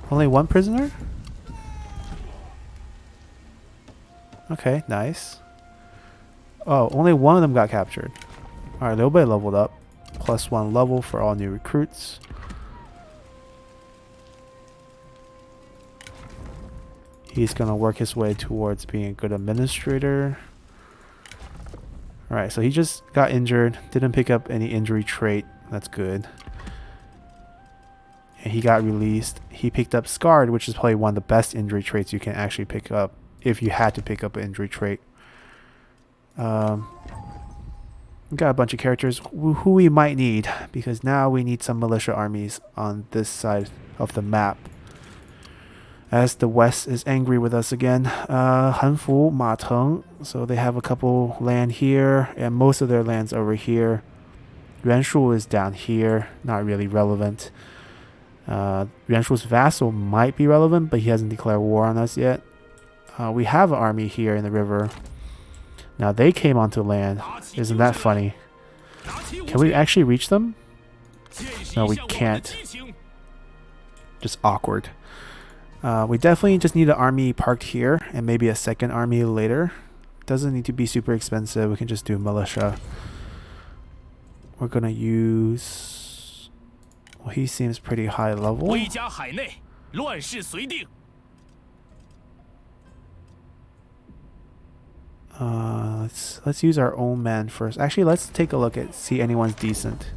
Only 1 prisoner? Okay, nice. Oh, only one of them got captured. Alright, Liu Bei leveled up. +1 level for all new recruits. He's gonna work his way towards being a good administrator. Alright, so he just got injured. Didn't pick up any injury trait. That's good. And he got released. He picked up Scarred, which is probably one of the best injury traits you can actually pick up if you had to pick up an injury trait. We got a bunch of characters who we might need, because now we need some militia armies on this side of the map. As the West is angry with us again. Hanfu, Mateng, so they have a couple land here, and most of their land's over here. Yuanshu is down here, not really relevant. Yuanshu's vassal might be relevant, but he hasn't declared war on us yet. We have an army here in the river. Now they came onto land. Isn't that funny? Can we actually reach them? No, we can't. Just awkward. We definitely just need an army parked here and maybe a second army later. Doesn't need to be super expensive. We can just do militia. We're gonna use... Well, he seems pretty high level. Let's use our own man first. Actually, let's take a look at see anyone's decent.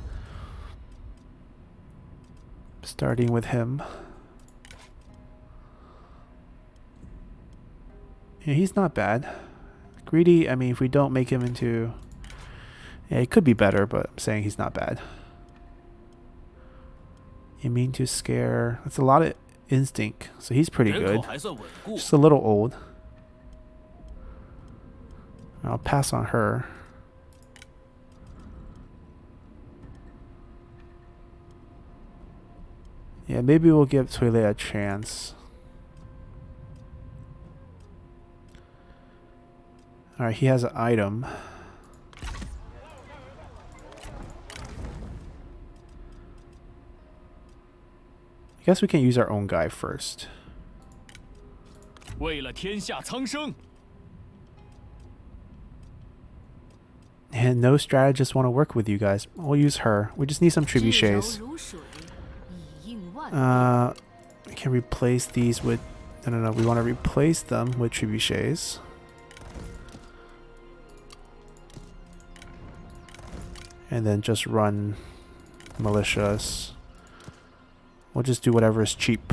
Starting with him. Yeah, he's not bad. Greedy, I mean, if we don't make him into... Yeah, he could be better, but I'm saying he's not bad. Immune to scare. That's a lot of instinct, so he's pretty good. Just a little old. I'll pass on her. Yeah, maybe we'll give Toilet a chance. Alright, he has an item. I guess we can use our own guy first. And no strategists want to work with you guys. We'll use her. We just need some trebuchets. We can replace these with... No. We want to replace them with trebuchets. And then just run militias. We'll just do whatever is cheap.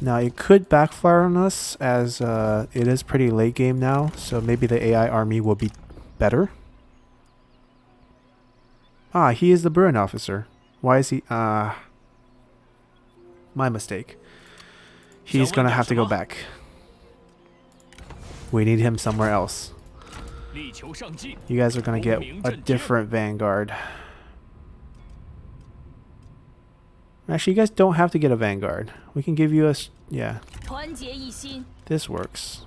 Now it could backfire on us as it is pretty late game now, so maybe the AI army will be better. Ah, he is the Bruin officer. Why is he... my mistake. He's gonna have to go back. We need him somewhere else. You guys are gonna get a different vanguard. Actually, you guys don't have to get a vanguard. We can give you a... Yeah. This works.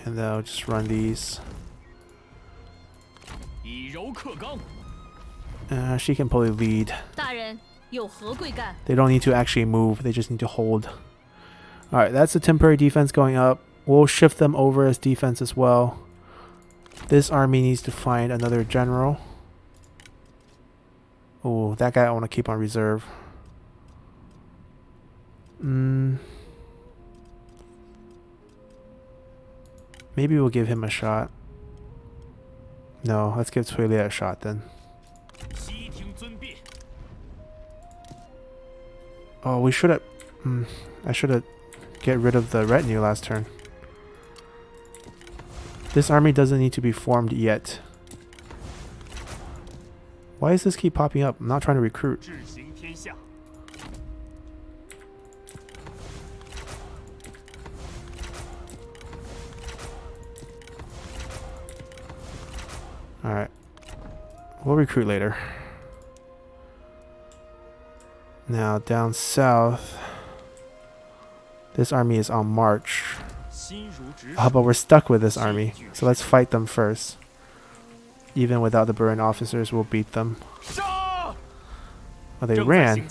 And then I'll just run these. She can probably lead. They don't need to actually move. They just need to hold. Alright, that's a temporary defense going up. We'll shift them over as defense as well. This army needs to find another general. Oh, that guy I want to keep on reserve. Maybe we'll give him a shot. No, let's give Toilet a shot then. Oh, we should have... I should have get rid of the retinue last turn. This army doesn't need to be formed yet. Why does this keep popping up? I'm not trying to recruit. Alright. We'll recruit later. Now, down south, this army is on march. Oh, but we're stuck with this army, so let's fight them first. Even without the Burin officers, we'll beat them. Oh, they ran.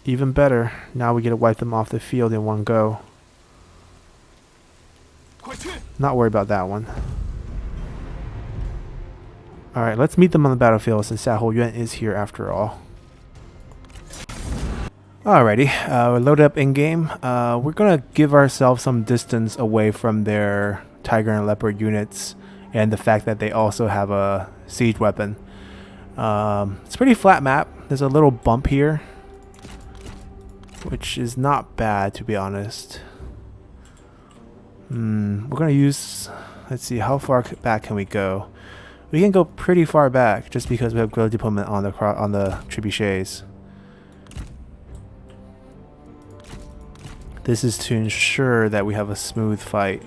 Even better. Now we get to wipe them off the field in one go. Not worried about that one. Alright, let's meet them on the battlefield since Xiahou Yuan is here after all. Alrighty, we're loaded up in-game. We're gonna give ourselves some distance away from their Tiger and Leopard units and the fact that they also have a siege weapon. It's a pretty flat map. There's a little bump here, which is not bad, to be honest. We're gonna use, let's see, how far back can we go? We can go pretty far back just because we have guerrilla deployment on the trebuchets. This is to ensure that we have a smooth fight.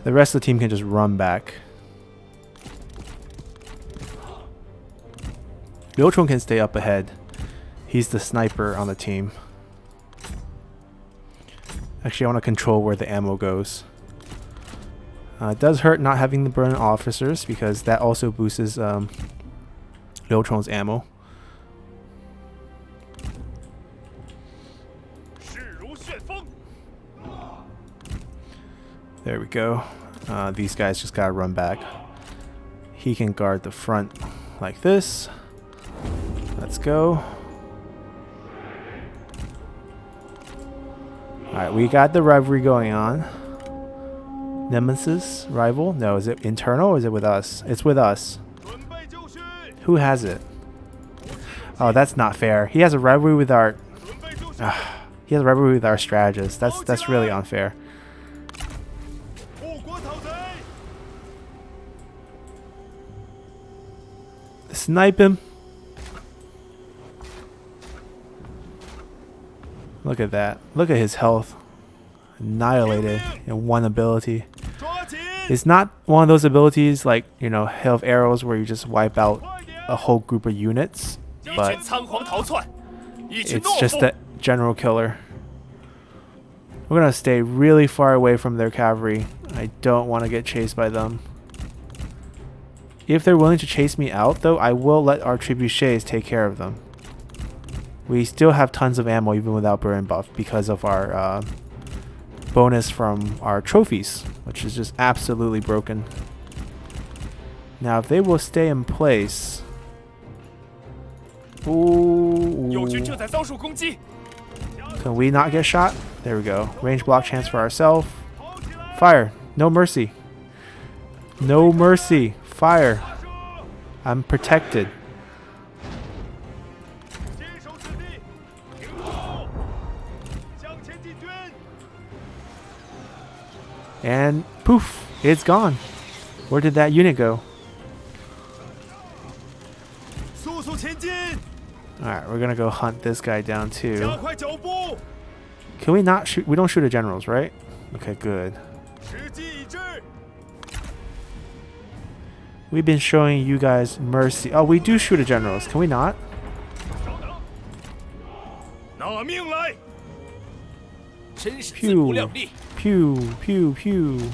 The rest of the team can just run back. Liu Chong can stay up ahead. He's the sniper on the team. Actually, I want to control where the ammo goes. It does hurt not having the burn officers because that also boosts Liu Chong's ammo. There we go. These guys just gotta run back. He can guard the front like this. Let's go. Alright, we got the rivalry going on. Nemesis, rival? No, is it internal or is it with us? It's with us. Who has it? Oh, that's not fair. He has a rivalry with our... he has a rivalry with our strategist. That's really unfair. Snipe him. Look at that. Look at his health. Annihilated in one ability. It's not one of those abilities like, you know, Hail of Arrows where you just wipe out a whole group of units, but it's just a general killer. We're gonna stay really far away from their cavalry. I don't want to get chased by them. If they're willing to chase me out, though, I will let our trebuchets take care of them. We still have tons of ammo even without burn buff because of our bonus from our trophies, which is just absolutely broken. Now, if they will stay in place... Ooh. Can we not get shot? There we go. Range block chance for ourselves. Fire. No mercy. No mercy. Fire. I'm protected. And poof, it's gone. Where did that unit go? Alright, we're gonna go hunt this guy down too. Can we not shoot? We don't shoot at generals, right? Okay, good. We've been showing you guys mercy. Oh, we do shoot at generals. Can we not? Pew, pew, pew, pew.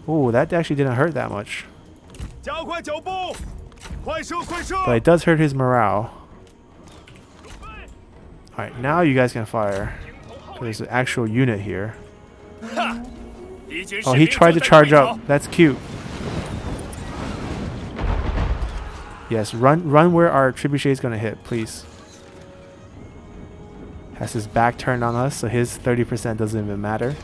Oh, that actually didn't hurt that much. But it does hurt his morale. Alright, now you guys can fire. There's an actual unit here. Oh, he tried to charge up. That's cute. Yes, run where our trebuchet is going to hit, please. Has his back turned on us, so his 30% doesn't even matter.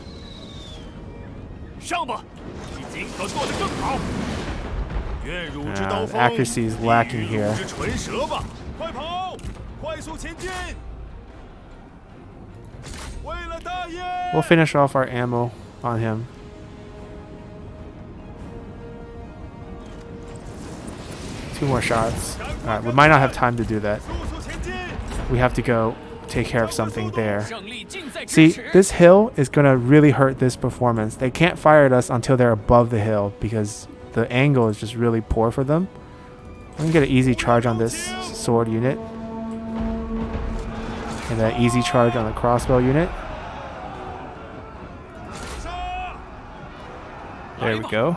Accuracy is lacking here. We'll finish off our ammo on him. Two more shots. Alright, we might not have time to do that. We have to go take care of something there. See, this hill is going to really hurt this performance. They can't fire at us until they're above the hill because the angle is just really poor for them. I'm going to get an easy charge on this sword unit. And an easy charge on the crossbow unit. There we go.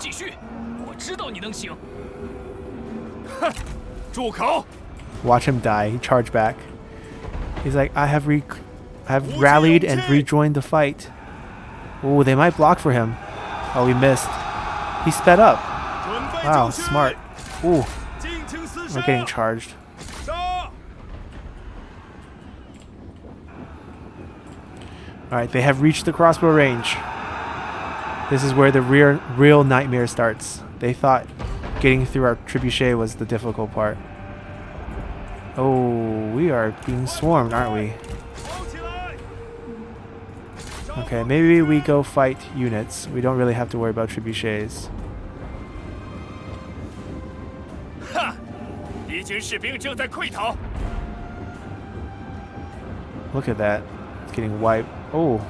Watch him die. He charged back. He's like, I have rallied and rejoined the fight. Oh, they might block for him. Oh, we missed. He sped up. Wow, smart. Ooh, we're getting charged. Alright, they have reached the crossbow range. This is where the real nightmare starts. They thought getting through our trebuchet was the difficult part. Oh, we are being swarmed, aren't we? Okay, maybe we go fight units. We don't really have to worry about trebuchets. Look at that. It's getting wiped. Oh,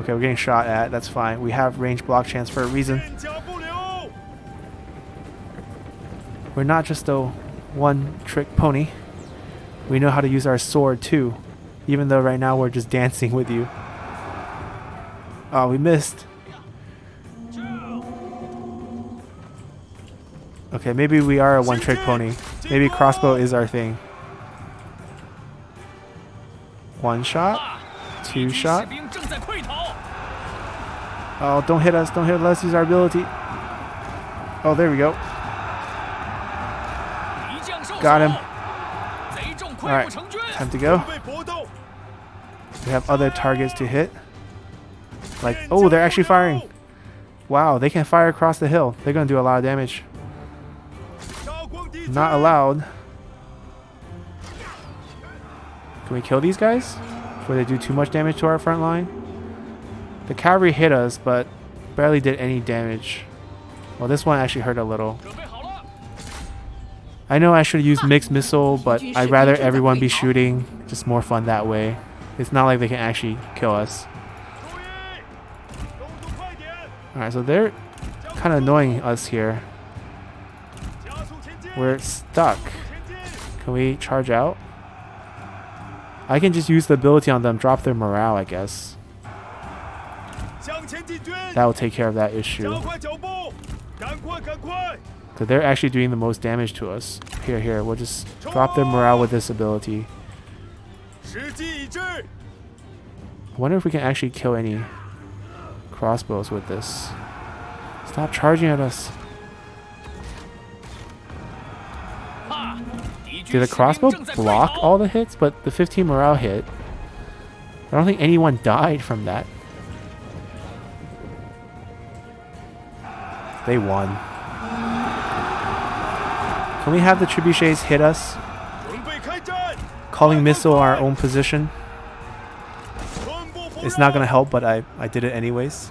okay, we're getting shot at. That's fine. We have range block chance for a reason. We're not just a one-trick pony. We know how to use our sword too, even though right now we're just dancing with you. Oh, we missed. Okay, maybe we are a one-trick pony. Maybe crossbow is our thing. One shot. Two shot. Oh, don't hit us. Don't hit us. Let's use our ability. Oh, there we go. Got him. Alright, time to go. We have other targets to hit. Like, oh, they're actually firing. Wow, they can fire across the hill. They're going to do a lot of damage. Not allowed. Can we kill these guys before they do too much damage to our front line? The cavalry hit us, but barely did any damage. Well, this one actually hurt a little. I know I should use mixed missile, but I'd rather everyone be shooting. Just more fun that way. It's not like they can actually kill us. Alright, so they're kind of annoying us here. We're stuck. Can we charge out? I can just use the ability on them, drop their morale, I guess. That will take care of that issue. So they're actually doing the most damage to us. Here, we'll just drop their morale with this ability. I wonder if we can actually kill any crossbows with this. Stop charging at us. Did the crossbow block all the hits? But the 15 morale hit. I don't think anyone died from that. They won. Can we have the trebuchets hit us? Calling missile our own position. It's not gonna help, but I did it anyways.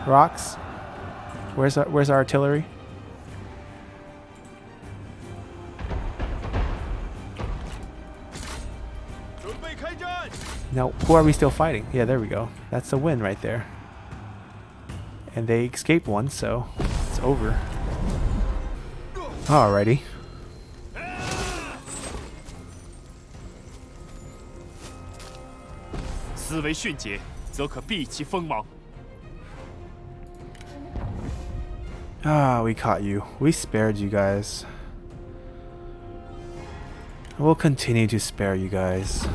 Rocks. Where's our artillery? Now, who are we still fighting? Yeah, there we go. That's a win right there. And they escaped one, so it's over. Alrighty. Ah, we caught you. We spared you guys. We'll continue to spare you guys.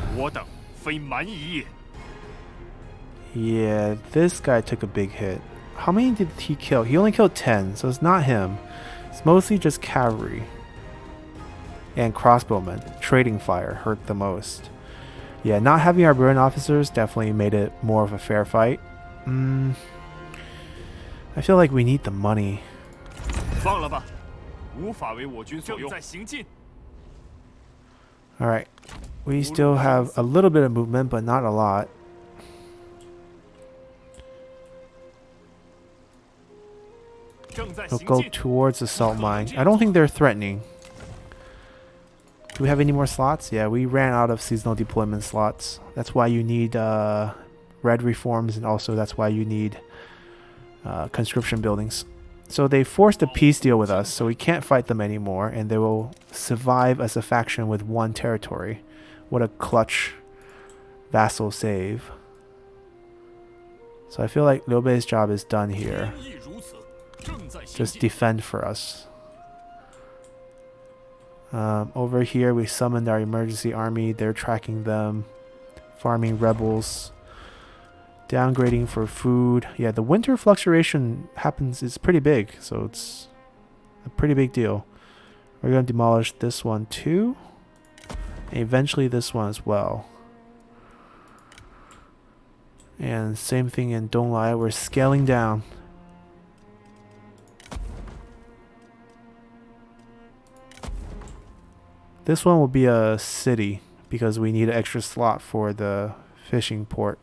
Yeah, this guy took a big hit. How many did he kill? He only killed 10, so it's not him. It's mostly just cavalry. And crossbowmen. Trading fire hurt the most. Yeah, not having our brilliant officers definitely made it more of a fair fight. I feel like we need the money. Alright. We still have a little bit of movement, but not a lot. We'll go towards the salt mine. I don't think they're threatening. Do we have any more slots? Yeah, we ran out of seasonal deployment slots. That's why you need red reforms, and also that's why you need conscription buildings. So they forced a peace deal with us, so we can't fight them anymore, and they will survive as a faction with one territory. What a clutch vassal save. So I feel like Liu Bei's job is done here. Just defend for us. Over here, we summoned our emergency army. They're tracking them, farming rebels, downgrading for food. Yeah, the winter fluctuation happens. It's pretty big, so it's a pretty big deal. We're going to demolish this one too, and eventually this one as well. And same thing in Donglai. We're scaling down. This one will be a city because we need an extra slot for the fishing port.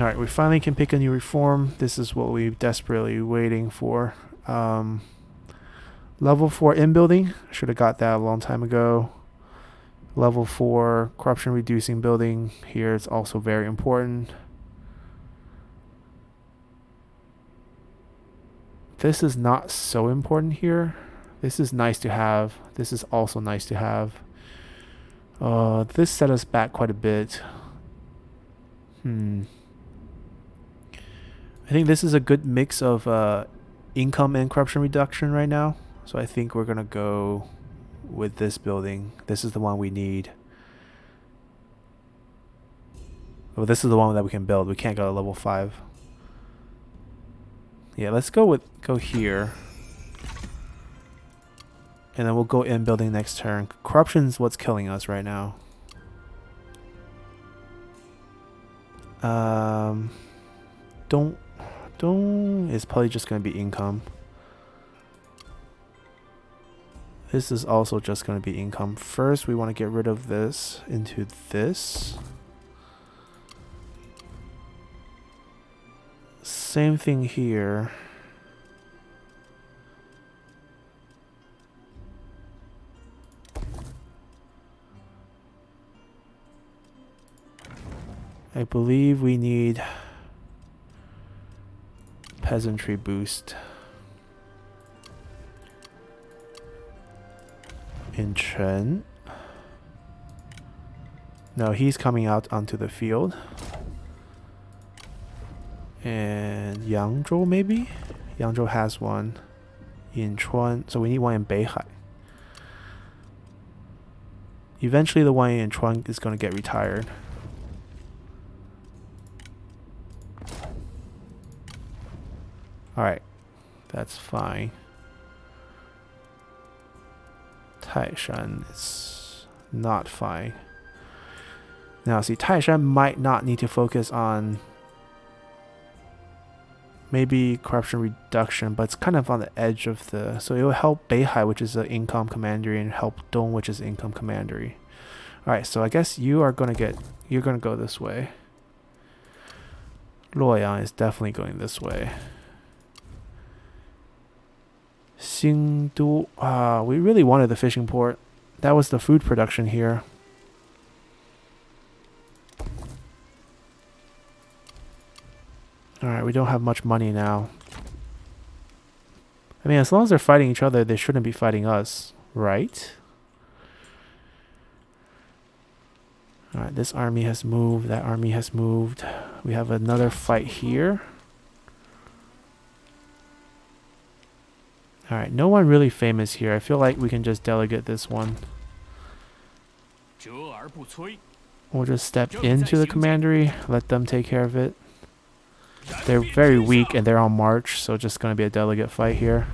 Alright, we finally can pick a new reform. This is what we're desperately waiting for. Level 4 in-building. Should have got that a long time ago. Level 4 corruption reducing building. Here it's also very important. This is not so important here. This is nice to have. This is also nice to have. This set us back quite a bit. I think this is a good mix of income and corruption reduction right now. So I think we're going to go with this building. This is the one we need. Oh, this is the one that we can build. We can't go to level 5. Yeah, let's go here. And then we'll go in building next turn. Corruption's what's killing us right now. Don't it's probably just going to be income. This is also just going to be income. First, we want to get rid of this into this. Same thing here. I believe we need peasantry boost. In Chen. No, he's coming out onto the field. And Yangzhou maybe? Yangzhou has one. In Chuan. So we need one in Beihai. Eventually the one in Chuan is going to get retired. Alright. That's fine. Taishan is not fine. Now, see, Taishan might not need to focus on maybe corruption reduction, but it's kind of on the edge of the... So it will help Beihai, which is an income commandery, and help Dong, which is income commandery. Alright, so I guess you are going to get... You're going to go this way. Luoyang is definitely going this way. Xingdu, we really wanted the fishing port. That was the food production here. Alright, we don't have much money now. I mean, as long as they're fighting each other, they shouldn't be fighting us, right? Alright, this army has moved, that army has moved. We have another fight here. Alright, no one really famous here. I feel like we can just delegate this one. We'll just step into the commandery, let them take care of it. They're very weak and they're on march, so just going to be a delegate fight here.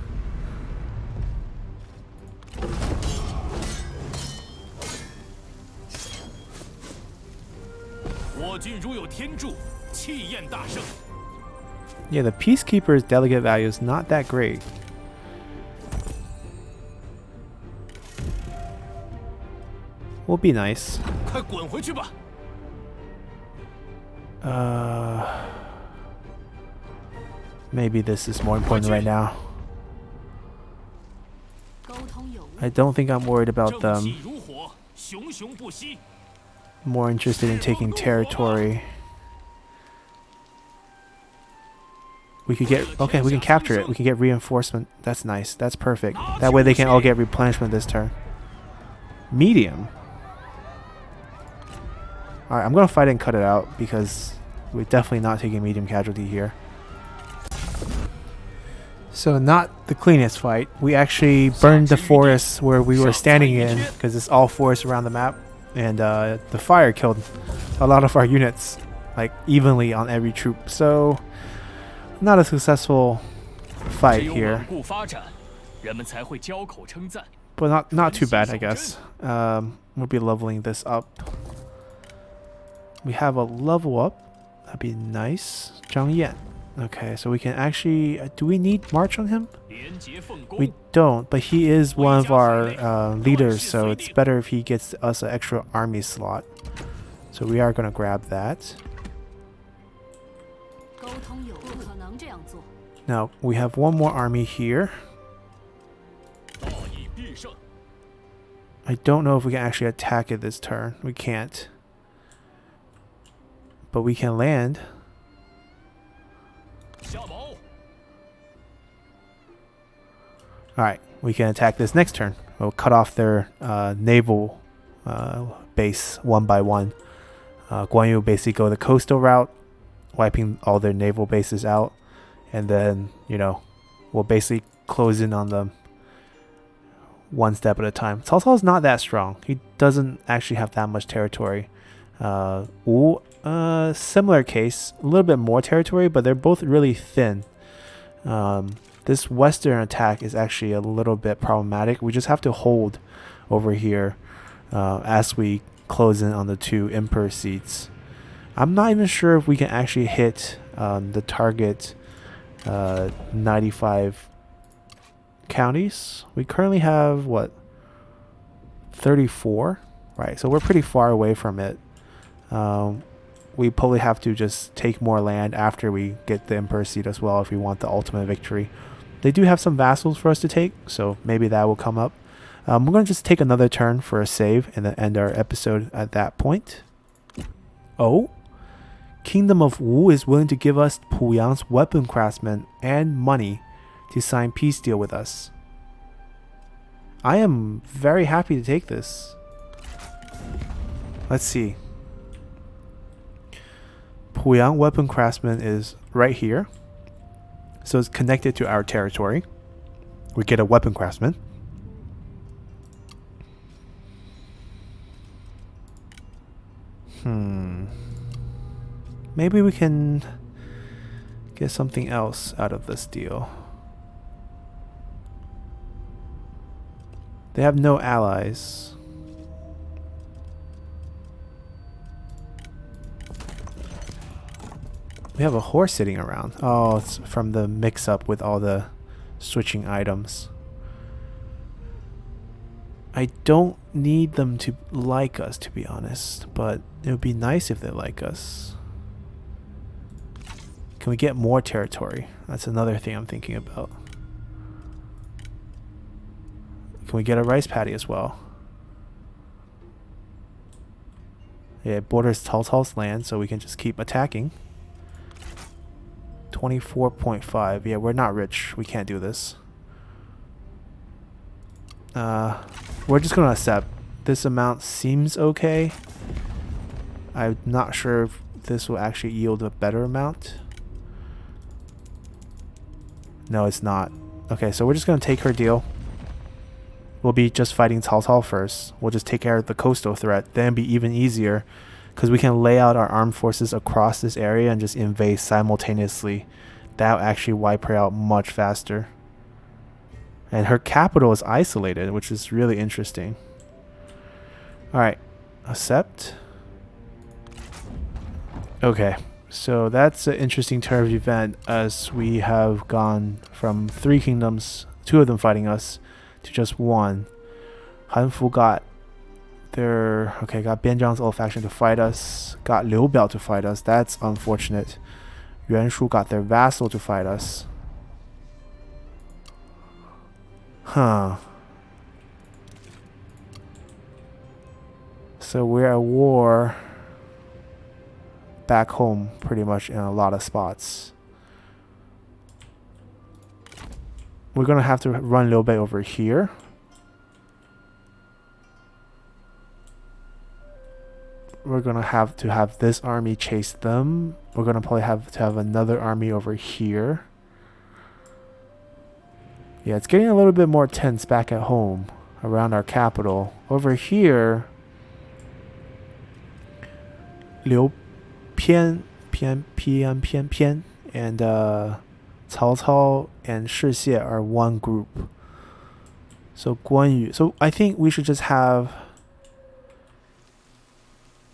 Yeah, the Peacekeeper's delegate value is not that great. Will be nice. Maybe this is more important right now. I don't think I'm worried about them. More interested in taking territory. We could get... Okay, we can capture it. We can get reinforcement. That's nice. That's perfect. That way they can all get replenishment this turn. Medium. Alright, I'm going to fight it and cut it out because we're definitely not taking medium casualty here. So not the cleanest fight. We actually burned the forest where we were standing in because it's all forest around the map, and the fire killed a lot of our units, like evenly on every troop. So not a successful fight here, but not too bad, I guess. We'll be leveling this up. We have a level up. That'd be nice. Zhang Yan. Okay, so we can actually... do we need march on him? We don't, but he is one of our leaders, so it's better if he gets us an extra army slot. So we are going to grab that. Now, we have one more army here. I don't know if we can actually attack it this turn. We can't. But we can land. Alright, we can attack this next turn. We'll cut off their naval base one by one. Guan Yu will basically go the coastal route, wiping all their naval bases out. And then, you know, we'll basically close in on them one step at a time. Cao Cao is not that strong. He doesn't actually have that much territory. Wu, similar case, a little bit more territory, but they're both really thin. This western attack is actually a little bit problematic. We just have to hold over here as we close in on the two emperor seats. I'm not even sure if we can actually hit the target 95 counties. We currently have, what, 34? Right, so we're pretty far away from it. We probably have to just take more land after we get the emperor seat as well if we want the ultimate victory. They do have some vassals for us to take, so maybe that will come up. We're going to just take another turn for a save and then end our episode at that point. Oh, Kingdom of Wu is willing to give us Puyang's weapon craftsmen and money to sign peace deal with us. I am very happy to take this. Let's see. Puyang weapon craftsman is right here. So it's connected to our territory. We get a weapon craftsman. Maybe we can get something else out of this deal. They have no allies. We have a horse sitting around. Oh, it's from the mix-up with all the switching items. I don't need them to like us, to be honest, but it would be nice if they like us. Can we get more territory? That's another thing I'm thinking about. Can we get a rice paddy as well? Yeah, it borders Cao Cao's land, so we can just keep attacking. 24.5. Yeah, we're not rich. We can't do this. We're just gonna accept. This amount seems okay. I'm not sure if this will actually yield a better amount. No, it's not. Okay, so we're just gonna take her deal. We'll be just fighting Cao Cao first. We'll just take care of the coastal threat. Then it'll be even easier because we can lay out our armed forces across this area and just invade simultaneously. That'll actually wipe her out much faster. And her capital is isolated, which is really interesting. Alright, accept. Okay, so that's an interesting turn of event as we have gone from 3 kingdoms, 2 of them fighting us, to just 1. Hanfu got their... okay, got Bianzhang's old faction to fight us, got Liu Biao to fight us. That's unfortunate. Yuan Shu got their vassal to fight us. Huh. So we're at war back home pretty much in a lot of spots. We're gonna have to run Liu Bei over here. We're gonna have to have this army chase them. We're gonna probably have to have another army over here. Yeah, it's getting a little bit more tense back at home around our capital. Over here, Liu Pian, and Cao Cao and Shi Xie are one group. So Guan Yu. So I think we should just have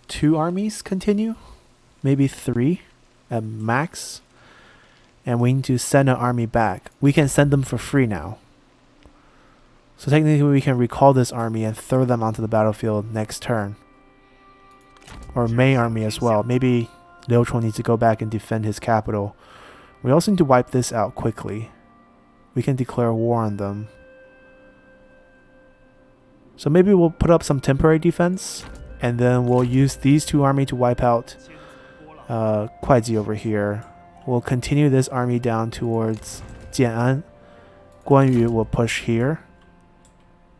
2 armies continue, maybe 3 at max. And we need to send an army back. We can send them for free now. So technically we can recall this army and throw them onto the battlefield next turn. Or main army as well. Maybe Liu Chong needs to go back and defend his capital. We also need to wipe this out quickly. We can declare war on them. So maybe we'll put up some temporary defense. And then we'll use these 2 armies to wipe out Kuaiji over here. We'll continue this army down towards Jian'an. Guan Yu will push here.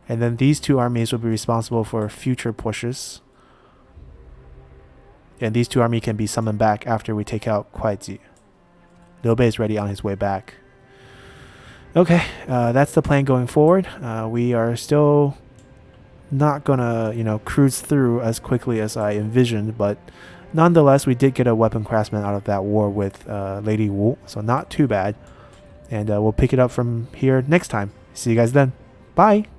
And then these 2 armies will be responsible for future pushes. And these 2 armies can be summoned back after we take out Kuaiji. Liu Bei is ready on his way back. Okay, that's the plan going forward. We are still not gonna, cruise through as quickly as I envisioned, but nonetheless, we did get a weapon craftsman out of that war with Lady Wu, so not too bad. And we'll pick it up from here next time. See you guys then. Bye!